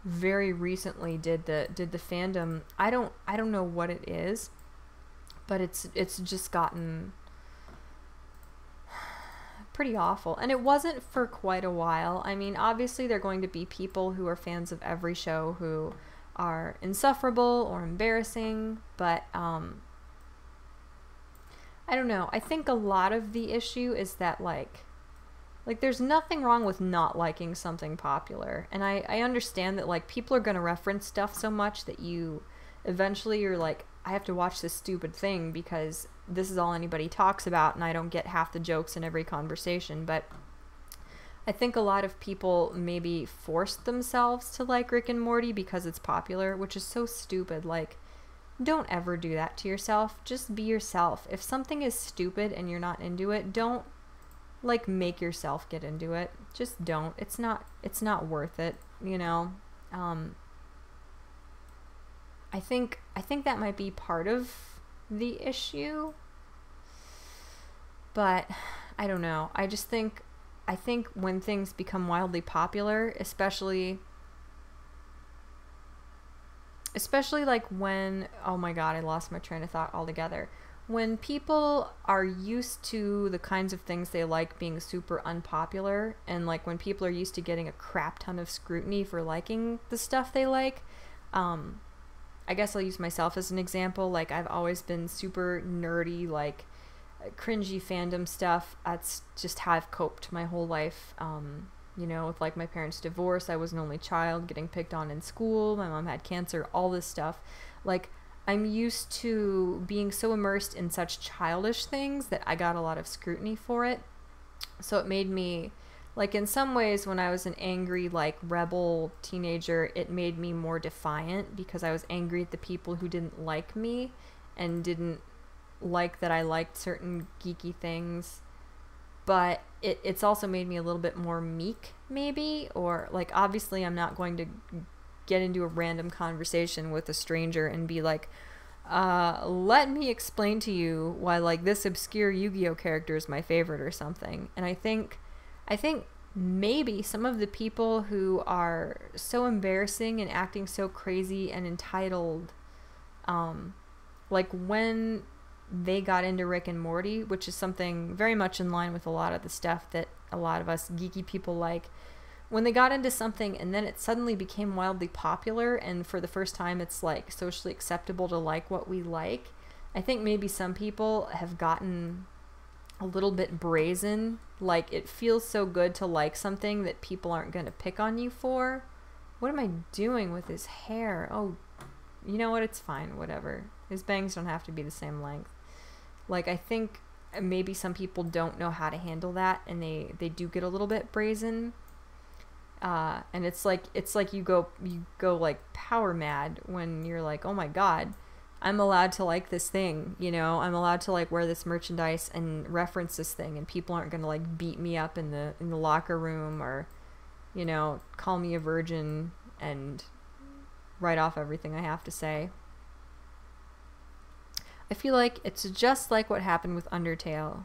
very recently did the fandom, I don't know what it is, but it's just gotten pretty awful. And it wasn't for quite a while. I mean, obviously there are going to be people who are fans of every show who are insufferable or embarrassing, but I don't know. I think a lot of the issue is that like there's nothing wrong with not liking something popular. And I understand that like people are going to reference stuff so much that you eventually you're like, I have to watch this stupid thing because this is all anybody talks about and I don't get half the jokes in every conversation. But I think a lot of people maybe forced themselves to like Rick and Morty because it's popular, which is so stupid. Like, don't ever do that to yourself. Just be yourself. If something is stupid and you're not into it, don't like make yourself get into it. Just don't. It's not worth it, you know. I think that might be part of the issue, but I don't know. I think when things become wildly popular, especially like when, oh my God, I lost my train of thought altogether. When people are used to the kinds of things they like being super unpopular, and like when people are used to getting a crap ton of scrutiny for liking the stuff they like, I guess I'll use myself as an example. Like I've always been super nerdy, like cringy fandom stuff. That's just how I've coped my whole life. You know, with like my parents' divorce, I was an only child, getting picked on in school, my mom had cancer, all this stuff. Like I'm used to being so immersed in such childish things that I got a lot of scrutiny for it. So it made me, like in some ways when I was an angry, like rebel teenager, it made me more defiant because I was angry at the people who didn't like me and didn't like that I liked certain geeky things. But it's also made me a little bit more meek, maybe, or like obviously I'm not going to get into a random conversation with a stranger and be like, let me explain to you why like this obscure Yu-Gi-Oh character is my favorite or something. And I think maybe some of the people who are so embarrassing and acting so crazy and entitled, like when they got into Rick and Morty, which is something very much in line with a lot of the stuff that a lot of us geeky people like, when they got into something and then it suddenly became wildly popular and for the first time it's like socially acceptable to like what we like, I think maybe some people have gotten a little bit brazen. Like it feels so good to like something that people aren't going to pick on you for. What am I doing with his hair? Oh, you know what? It's fine. Whatever. His bangs don't have to be the same length. Like I think maybe some people don't know how to handle that and they do get a little bit brazen. And it's like you go like power mad when you're like, oh my god, I'm allowed to like this thing, you know, I'm allowed to like wear this merchandise and reference this thing, and people aren't gonna like beat me up in the locker room or, you know, call me a virgin and write off everything I have to say. I feel like it's just like what happened with Undertale.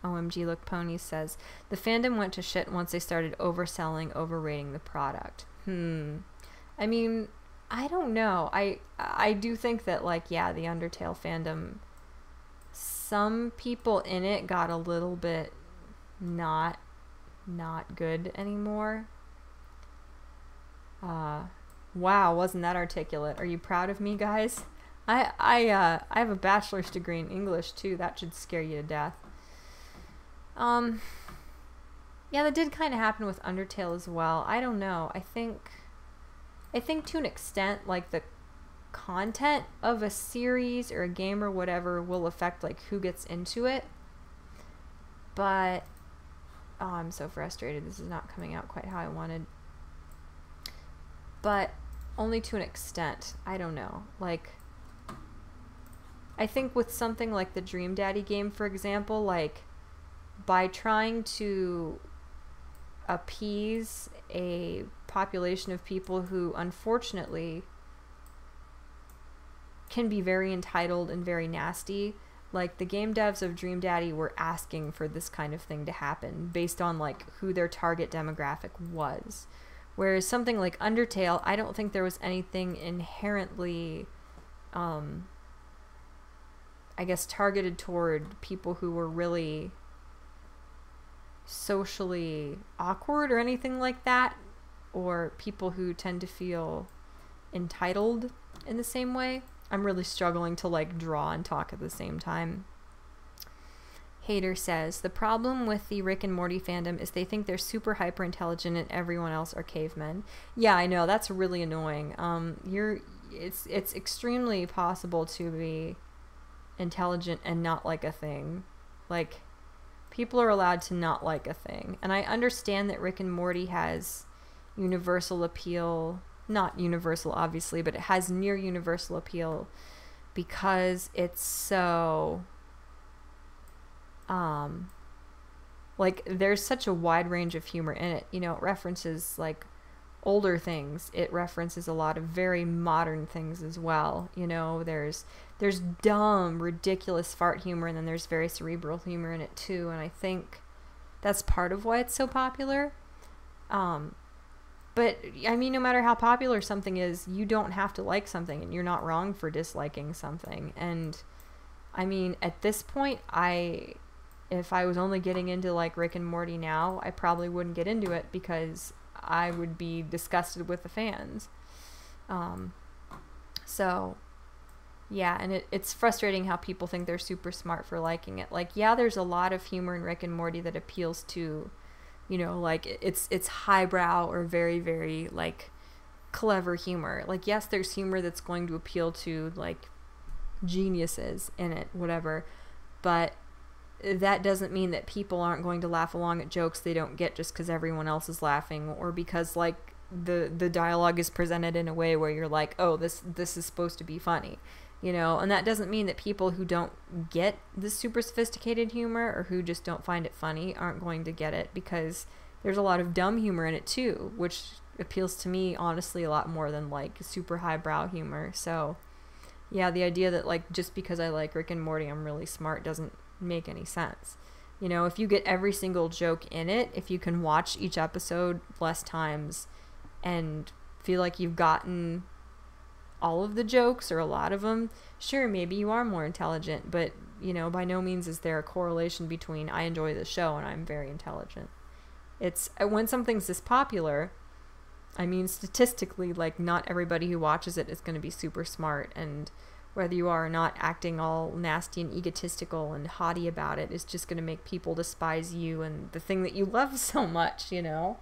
OMG Look Pony says, the fandom went to shit once they started overselling, overrating the product. I mean, I don't know. I do think that, like, yeah, the Undertale fandom, some people in it got a little bit not good anymore. Wow, wasn't that articulate? Are you proud of me, guys? I have a bachelor's degree in English too. That should scare you to death. Yeah, that did kind of happen with Undertale as well. I don't know. I think to an extent, like, the content of a series or a game or whatever will affect, like, who gets into it. But, oh, I'm so frustrated. This is not coming out quite how I wanted. But only to an extent. I don't know. Like, I think with something like the Dream Daddy game, for example, like, by trying to appease a population of people who unfortunately can be very entitled and very nasty, like the game devs of Dream Daddy were asking for this kind of thing to happen based on like who their target demographic was. Whereas something like Undertale, I don't think there was anything inherently I guess targeted toward people who were really socially awkward or anything like that, or people who tend to feel entitled in the same way. I'm really struggling to like draw and talk at the same time. Hater says, the problem with the Rick and Morty fandom is they think they're super hyper intelligent and everyone else are cavemen. Yeah, I know, that's really annoying. It's extremely possible to be intelligent and not like a thing. Like, people are allowed to not like a thing. And I understand that Rick and Morty has universal appeal. Not universal, obviously, but it has near universal appeal because it's so... like, there's such a wide range of humor in it. You know, it references, like, older things. It references a lot of very modern things as well. You know, there's dumb, ridiculous fart humor, and then there's very cerebral humor in it too, and I think that's part of why it's so popular. But, I mean, no matter how popular something is, you don't have to like something, and you're not wrong for disliking something. And, I mean, at this point, if I was only getting into, like, Rick and Morty now, I probably wouldn't get into it because I would be disgusted with the fans. So, yeah, and it's frustrating how people think they're super smart for liking it. Like, yeah, there's a lot of humor in Rick and Morty that appeals to, you know, like, it's highbrow or very, very, like, clever humor. Like, yes, there's humor that's going to appeal to, like, geniuses in it, whatever, but that doesn't mean that people aren't going to laugh along at jokes they don't get just because everyone else is laughing, or because, like, the dialogue is presented in a way where you're like, oh, this is supposed to be funny, you know. And that doesn't mean that people who don't get the super sophisticated humor or who just don't find it funny aren't going to get it, because there's a lot of dumb humor in it too, which appeals to me honestly a lot more than like super highbrow humor. So yeah, the idea that like just because I like Rick and Morty I'm really smart doesn't make any sense. You know, if you get every single joke in it, if you can watch each episode less times and feel like you've gotten all of the jokes or a lot of them, sure, maybe you are more intelligent, but, you know, by no means is there a correlation between I enjoy the show and I'm very intelligent. It's when something's this popular, I mean, statistically, like, not everybody who watches it is going to be super smart, and whether you are or not acting all nasty and egotistical and haughty about it is just going to make people despise you and the thing that you love so much, you know?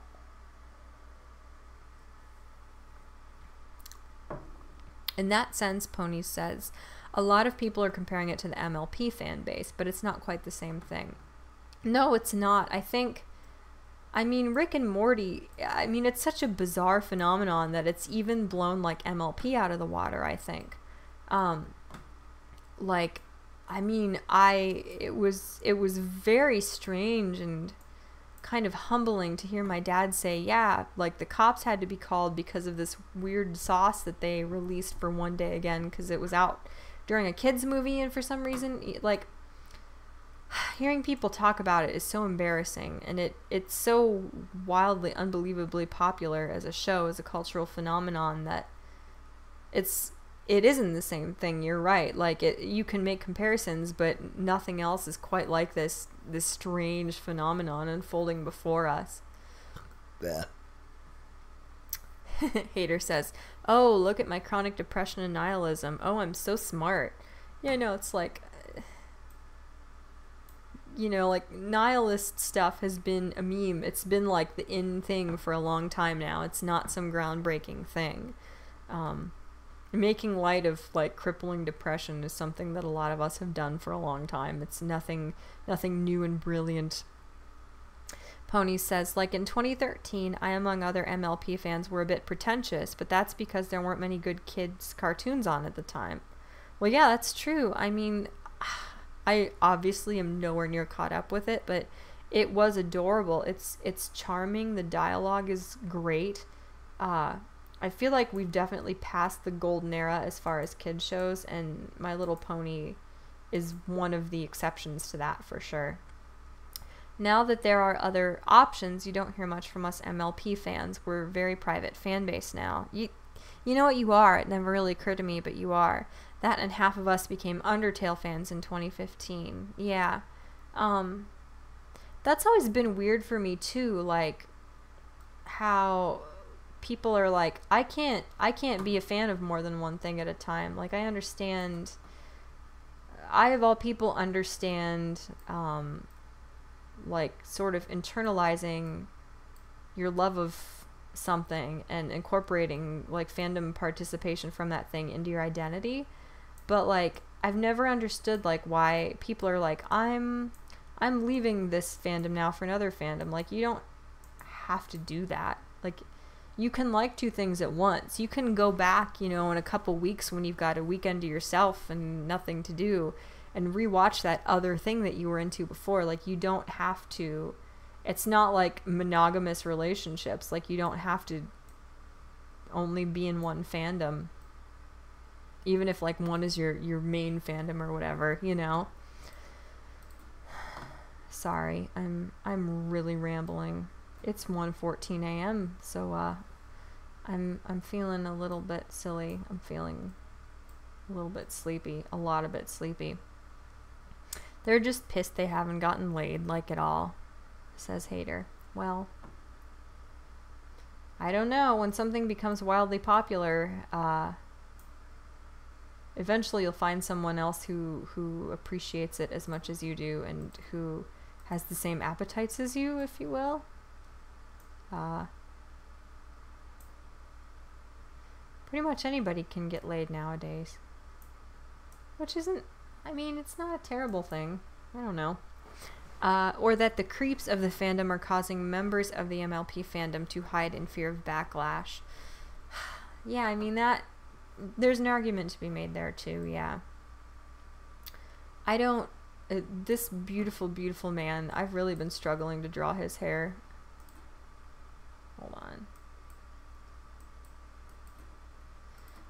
In that sense, Pony says, a lot of people are comparing it to the MLP fan base, but it's not quite the same thing. No, it's not. I mean, Rick and Morty, I mean, it's such a bizarre phenomenon that it's even blown, like, MLP out of the water, I think. Like, I mean, it was very strange and kind of humbling to hear my dad say, yeah, like, the cops had to be called because of this weird sauce that they released for one day again, because it was out during a kids movie, and for some reason, like, hearing people talk about it is so embarrassing, and it's so wildly, unbelievably popular as a show, as a cultural phenomenon, that it isn't the same thing. You're right. Like, you can make comparisons, but nothing else is quite like this strange phenomenon unfolding before us.
Yeah.
Hater says, oh, look at my chronic depression and nihilism. Oh, I'm so smart. Yeah, no, it's like, you know, like, nihilist stuff has been a meme. It's been like the in thing for a long time now. It's not some groundbreaking thing. Making light of, like, crippling depression is something that a lot of us have done for a long time. It's nothing new and brilliant. Pony says, like, in 2013, I, among other MLP fans, were a bit pretentious, but that's because there weren't many good kids' cartoons on at the time. Well, yeah, that's true. I mean, I obviously am nowhere near caught up with it, but it was adorable. It's charming. The dialogue is great. I feel like we've definitely passed the golden era as far as kids shows, and My Little Pony is one of the exceptions to that for sure. Now that there are other options, you don't hear much from us MLP fans. We're a very private fan base now. You know what you are. It never really occurred to me, but you are. That and half of us became Undertale fans in 2015. Yeah. That's always been weird for me too, like how people are like, I can't be a fan of more than one thing at a time. Like, I understand, I of all people understand, like, sort of internalizing your love of something and incorporating, like, fandom participation from that thing into your identity. But, like, I've never understood, like, why people are like, I'm leaving this fandom now for another fandom. Like, you don't have to do that. Like, you can like two things at once. You can go back, you know, in a couple weeks when you've got a weekend to yourself and nothing to do, and rewatch that other thing that you were into before. Like, you don't have to. It's not like monogamous relationships. Like, you don't have to only be in one fandom, even if, like, one is your main fandom or whatever, you know. Sorry, I'm really rambling. It's 1:14 a.m., so I'm feeling a little bit silly. I'm feeling a little bit sleepy, a lot of bit sleepy. They're just pissed they haven't gotten laid, like, at all, says Hater. Well, I don't know. When something becomes wildly popular, eventually you'll find someone else who appreciates it as much as you do and who has the same appetites as you, if you will. Pretty much anybody can get laid nowadays, which isn't, I mean, it's not a terrible thing. I don't know. Or that the creeps of the fandom are causing members of the MLP fandom to hide in fear of backlash. Yeah, I mean, there's an argument to be made there too, yeah. I don't, this beautiful, beautiful man, I've really been struggling to draw his hair. Hold on.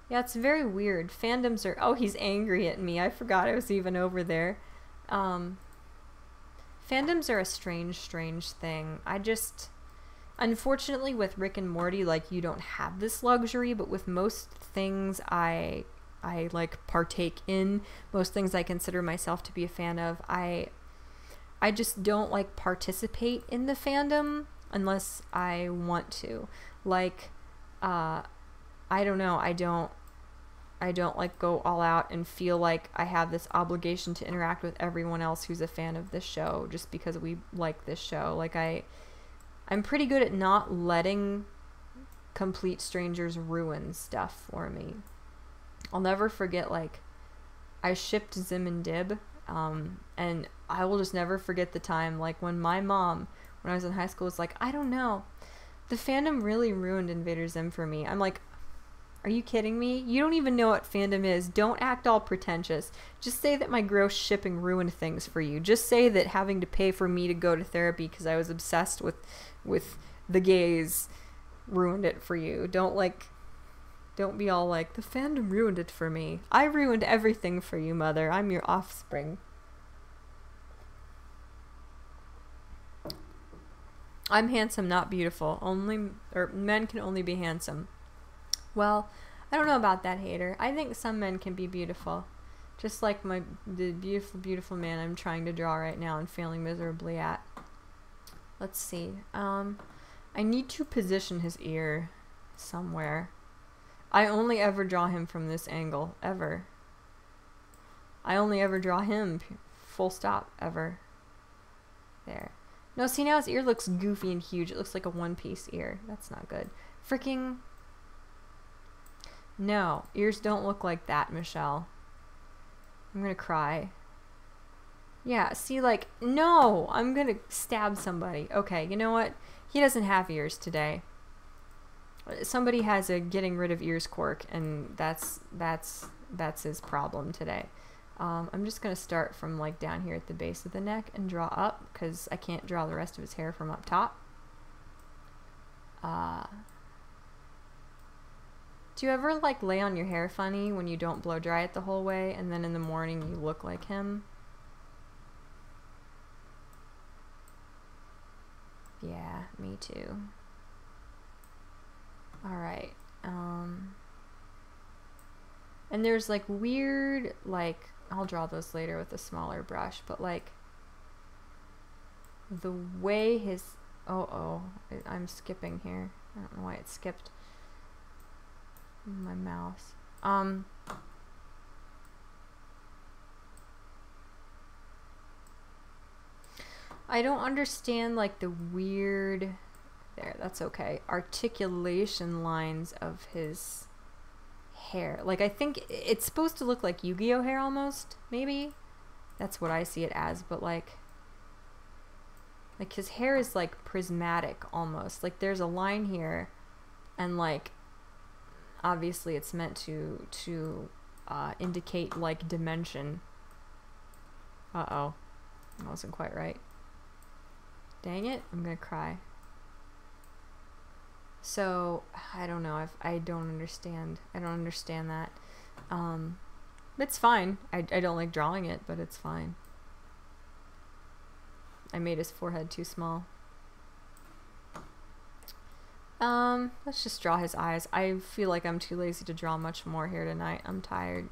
Yeah, it's very weird. Fandoms are... Oh, he's angry at me. I forgot I was even over there. Fandoms are a strange thing. I just... Unfortunately, with Rick and Morty, like, you don't have this luxury, but with most things I like, partake in, most things I consider myself to be a fan of, I just don't, like, participate in the fandom unless I want to. Like, I don't know, I don't like go all out and feel like I have this obligation to interact with everyone else who's a fan of this show just because we like this show. Like, I'm pretty good at not letting complete strangers ruin stuff for me. I'll never forget, like, I shipped Zim and Dib, and I will just never forget the time, like, when my mom, when I was in high school, was like, I don't know, the fandom really ruined Invader Zim for me. I'm like, are you kidding me? You don't even know what fandom is. Don't act all pretentious. Just say that my gross shipping ruined things for you. Just say that having to pay for me to go to therapy because I was obsessed with the gays ruined it for you. Don't be all like, the fandom ruined it for me. I ruined everything for you, mother. I'm your offspring. I'm handsome, not beautiful. Men can only be handsome. Well, I don't know about that, hater. I think some men can be beautiful. Just like the beautiful man I'm trying to draw right now and failing miserably at. Let's see. I need to position his ear somewhere. I only ever draw him from this angle, ever. I only ever draw him, full stop, ever. There. No, see, now his ear looks goofy and huge. It looks like a one-piece ear. That's not good. Freaking... No, ears don't look like that, Michelle. I'm gonna cry. Yeah, see, like, no! I'm gonna stab somebody. Okay, you know what? He doesn't have ears today. Somebody has a getting rid of ears quirk, and that's his problem today. I'm just gonna start from, like, down here at the base of the neck and draw up, because I can't draw the rest of his hair from up top. Do you ever, like, lay on your hair funny when you don't blow dry it the whole way, and then in the morning you look like him? Yeah, me too. Alright, and there's, like, weird, like, I'll draw those later with a smaller brush, but, like, the way his, I'm skipping here. I don't know why it skipped my mouse. I don't understand, like, the weird, there, that's okay, articulation lines of his hair. Like, I think it's supposed to look like Yu-Gi-Oh hair almost, maybe? That's what I see it as, but, like his hair is, like, prismatic almost. Like, there's a line here, and, like, obviously it's meant to indicate, like, dimension. Uh-oh. That wasn't quite right. Dang it, I'm gonna cry. So, I don't know, I don't understand that. It's fine. I don't like drawing it, but it's fine. I made his forehead too small. Let's just draw his eyes. I feel like I'm too lazy to draw much more here tonight. I'm tired.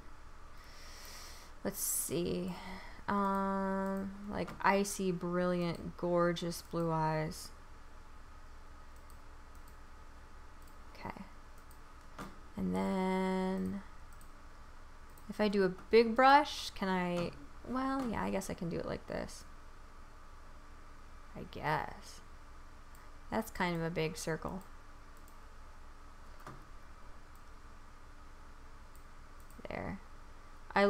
Let's see. Like icy, brilliant, gorgeous blue eyes. Okay. And then if I do a big brush, can I, well, yeah, I guess I can do it like this. I guess. That's kind of a big circle. There. I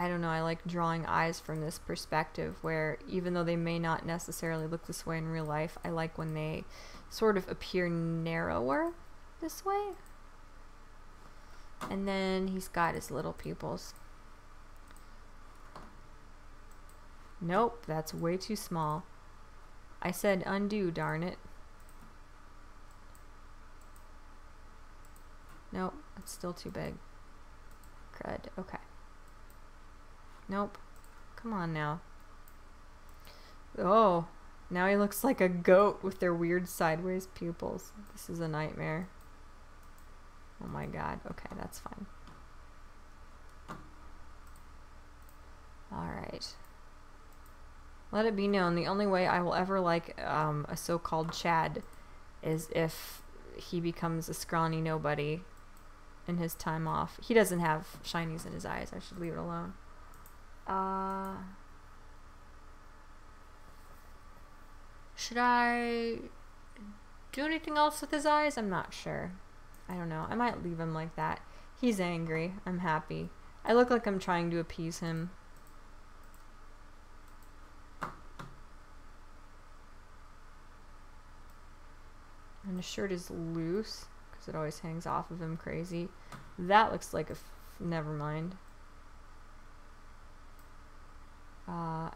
don't know, I like drawing eyes from this perspective where even though they may not necessarily look this way in real life, I like when they sort of appear narrower this way. And then he's got his little pupils. Nope, that's way too small. I said undo, darn it. Nope, it's still too big. Crud. Okay. Nope. Come on now. Oh, now he looks like a goat with their weird sideways pupils. This is a nightmare. Oh my god. Okay, that's fine. Alright. Let it be known, the only way I will ever like a so-called Chad is if he becomes a scrawny nobody in his time off. He doesn't have shinies in his eyes. I should leave it alone. Should I do anything else with his eyes? I'm not sure. I don't know. I might leave him like that. He's angry. I'm happy. I look like I'm trying to appease him. And his shirt is loose because it always hangs off of him crazy. That looks like a never mind.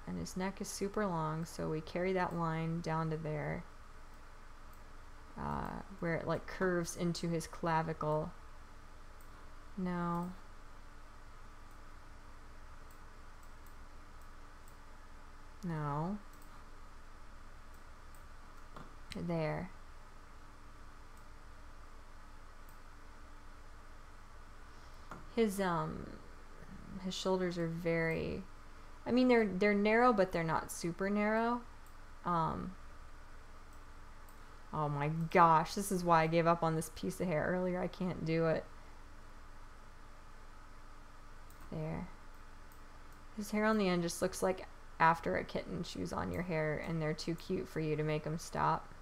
And his neck is super long, so we carry that line down to there, where it like curves into his clavicle. No. No. There. His shoulders are very, I mean they're narrow, but they're not super narrow. Oh my gosh, this is why I gave up on this piece of hair earlier. I can't do it. There. His hair on the end just looks like after a kitten chews on your hair and they're too cute for you to make them stop.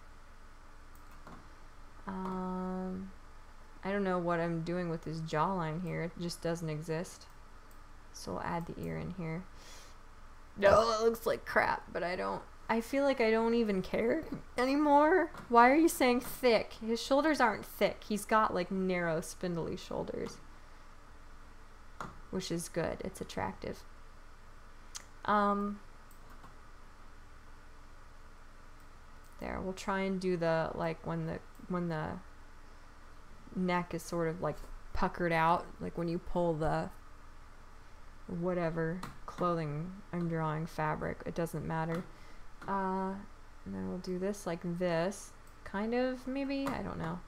I don't know what I'm doing with his jawline here. It just doesn't exist. So we'll add the ear in here. No, it looks like crap, but I feel like I don't even care anymore. Why are you saying thick? His shoulders aren't thick. He's got like narrow, spindly shoulders. Which is good. It's attractive. There, we'll try and do the, like, when the neck is sort of like puckered out, like when you pull the whatever clothing I'm drawing fabric, it doesn't matter. And then we'll do this like this, kind of, maybe, I don't know.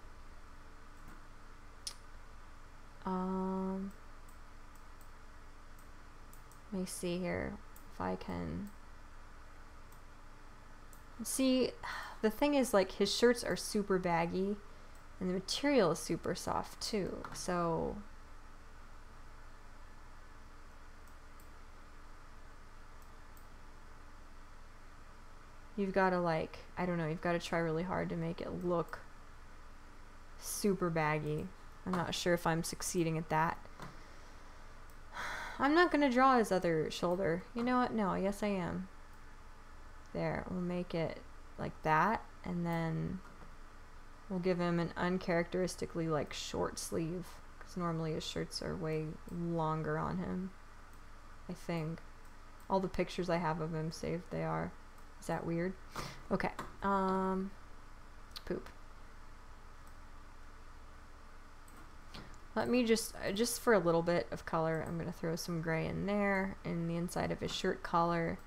Let me see here if I can see. The thing is, like, his shirts are super baggy and the material is super soft too, so you've got to, like, I don't know, you've got to try really hard to make it look super baggy. I'm not sure if I'm succeeding at that. I'm not going to draw his other shoulder. You know what? No, yes I am. There, we'll make it like that, and then we'll give him an uncharacteristically, like, short sleeve, because normally his shirts are way longer on him, I think. All the pictures I have of him saved, they are. Is that weird? Okay. Poop. Let me just for a little bit of color, I'm going to throw some gray in there, in the inside of his shirt collar.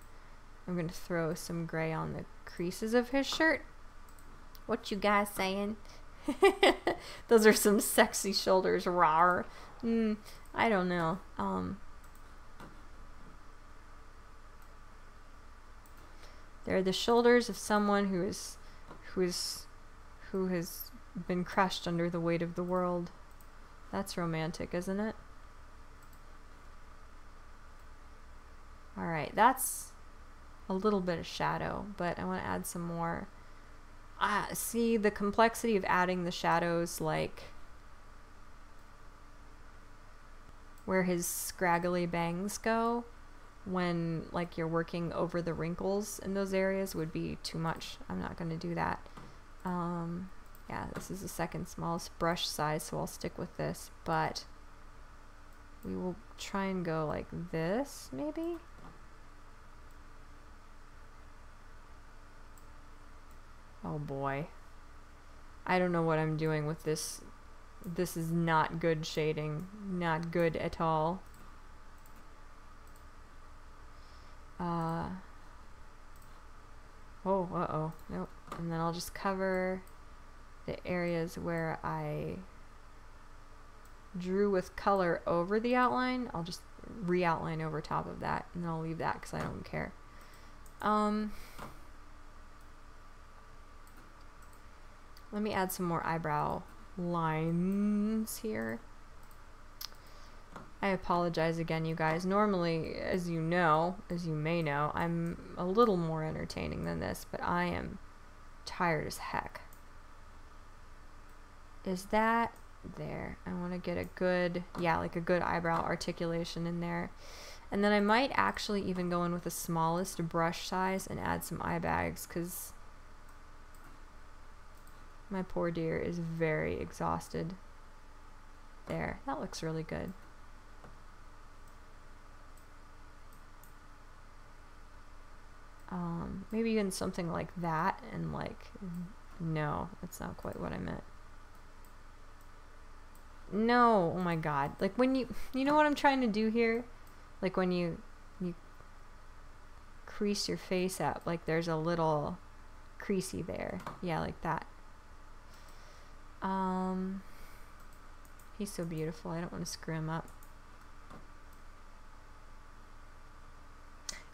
I'm going to throw some gray on the creases of his shirt. What you guys saying? Those are some sexy shoulders, rawr. I don't know. They're the shoulders of someone who has been crushed under the weight of the world. That's romantic, isn't it? All right, that's a little bit of shadow, but I want to add some more. See the complexity of adding the shadows, like where his scraggly bangs go, when, like, you're working over the wrinkles in those areas, would be too much. I'm not going to do that. Yeah, this is the second smallest brush size, so I'll stick with this, but we will try and go like this, maybe? Oh boy. I don't know what I'm doing with this This is not good shading. Not good at all. Oh, uh-oh. Nope. And then I'll just cover the areas where I drew with color over the outline. I'll just re-outline over top of that, and then I'll leave that because I don't care. Let me add some more eyebrow lines here. I apologize again, you guys. Normally, as you may know, I'm a little more entertaining than this, but I am tired as heck. Is that there? I want to get a good, yeah, like a good eyebrow articulation in there. And then I might actually even go in with the smallest brush size and add some eye bags, because my poor dear is very exhausted. There, that looks really good. Maybe even something like that, and like, no, that's not quite what I meant. No, oh my god. Like when you know what I'm trying to do here? Like when you crease your face up, like there's a little creasy there. Yeah, like that. He's so beautiful. I don't want to screw him up.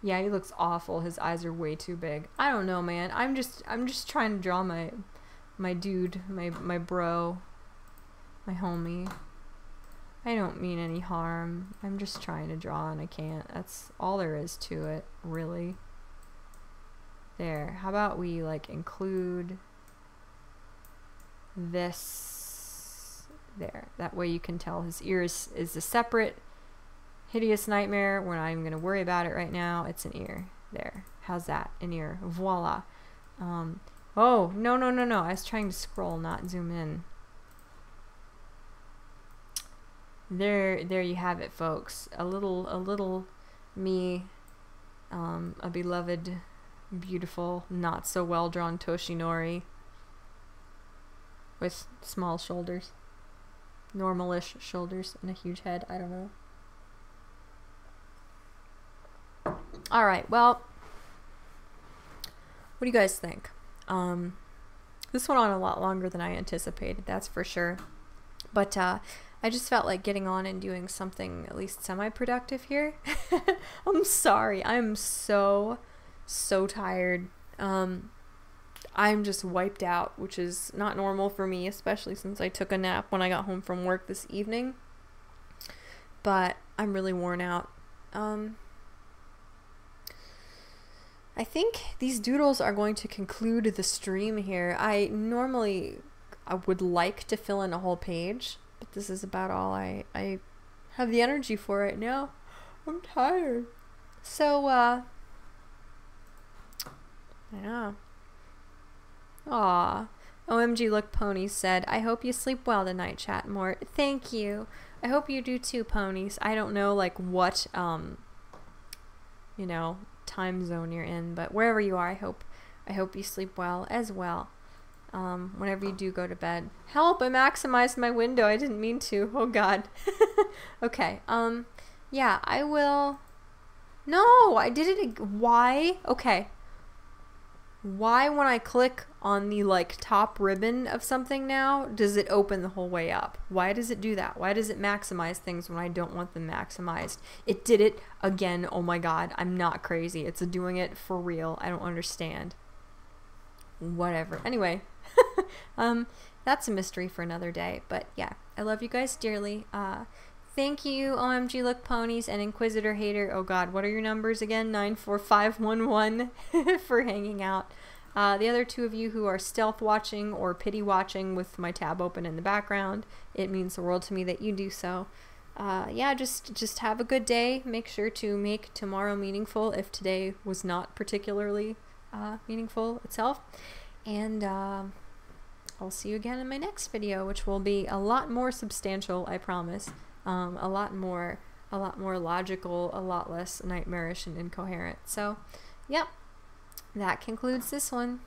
Yeah, he looks awful. His eyes are way too big. I don't know, man. I'm just trying to draw my dude, my bro, my homie. I don't mean any harm. I'm just trying to draw and I can't. That's all there is to it, really. There. How about we like include this there. That way you can tell his ear is a separate hideous nightmare. We're not even going to worry about it right now. It's an ear. There. How's that? An ear. Voila. Oh, no. I was trying to scroll, not zoom in. There you have it, folks. A little me, a beloved, beautiful, not so well drawn Toshinori with small shoulders, normal-ish shoulders, and a huge head. I don't know. All right, well, what do you guys think? This went on a lot longer than I anticipated, that's for sure. But I just felt like getting on and doing something at least semi-productive here. I'm sorry, I'm so tired. I'm just wiped out, which is not normal for me, especially since I took a nap when I got home from work this evening. But I'm really worn out. I think these doodles are going to conclude the stream here. I would like to fill in a whole page, but this is about all I have the energy for right now. I'm tired. So, yeah. Aw. OMG Look Pony said, I hope you sleep well tonight, Chat-Mort. Thank you. I hope you do too, Ponies. I don't know, like, what, you know, time zone you're in, but wherever you are, I hope you sleep well as well. Whenever you do go to bed. Help, I maximized my window. I didn't mean to. Oh god. Okay. Yeah, I will. No, I did it. Why? Okay. Why when I click on the like top ribbon of something now does it open the whole way up? Why does it do that? Why does it maximize things when I don't want them maximized? It did it again. Oh my god, I'm not crazy. It's doing it for real. I don't understand. Whatever. Anyway, that's a mystery for another day. But yeah, I love you guys dearly. Thank you, OMG Look Ponies and Inquisitor Hater. Oh god, what are your numbers again? 94511 for hanging out. The other two of you who are stealth watching or pity watching with my tab open in the background, it means the world to me that you do so. Yeah, just have a good day. Make sure to make tomorrow meaningful if today was not particularly meaningful itself. And I'll see you again in my next video, which will be a lot more substantial, I promise. A lot more logical, a lot less nightmarish and incoherent. So, yep, that concludes this one.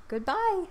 Goodbye.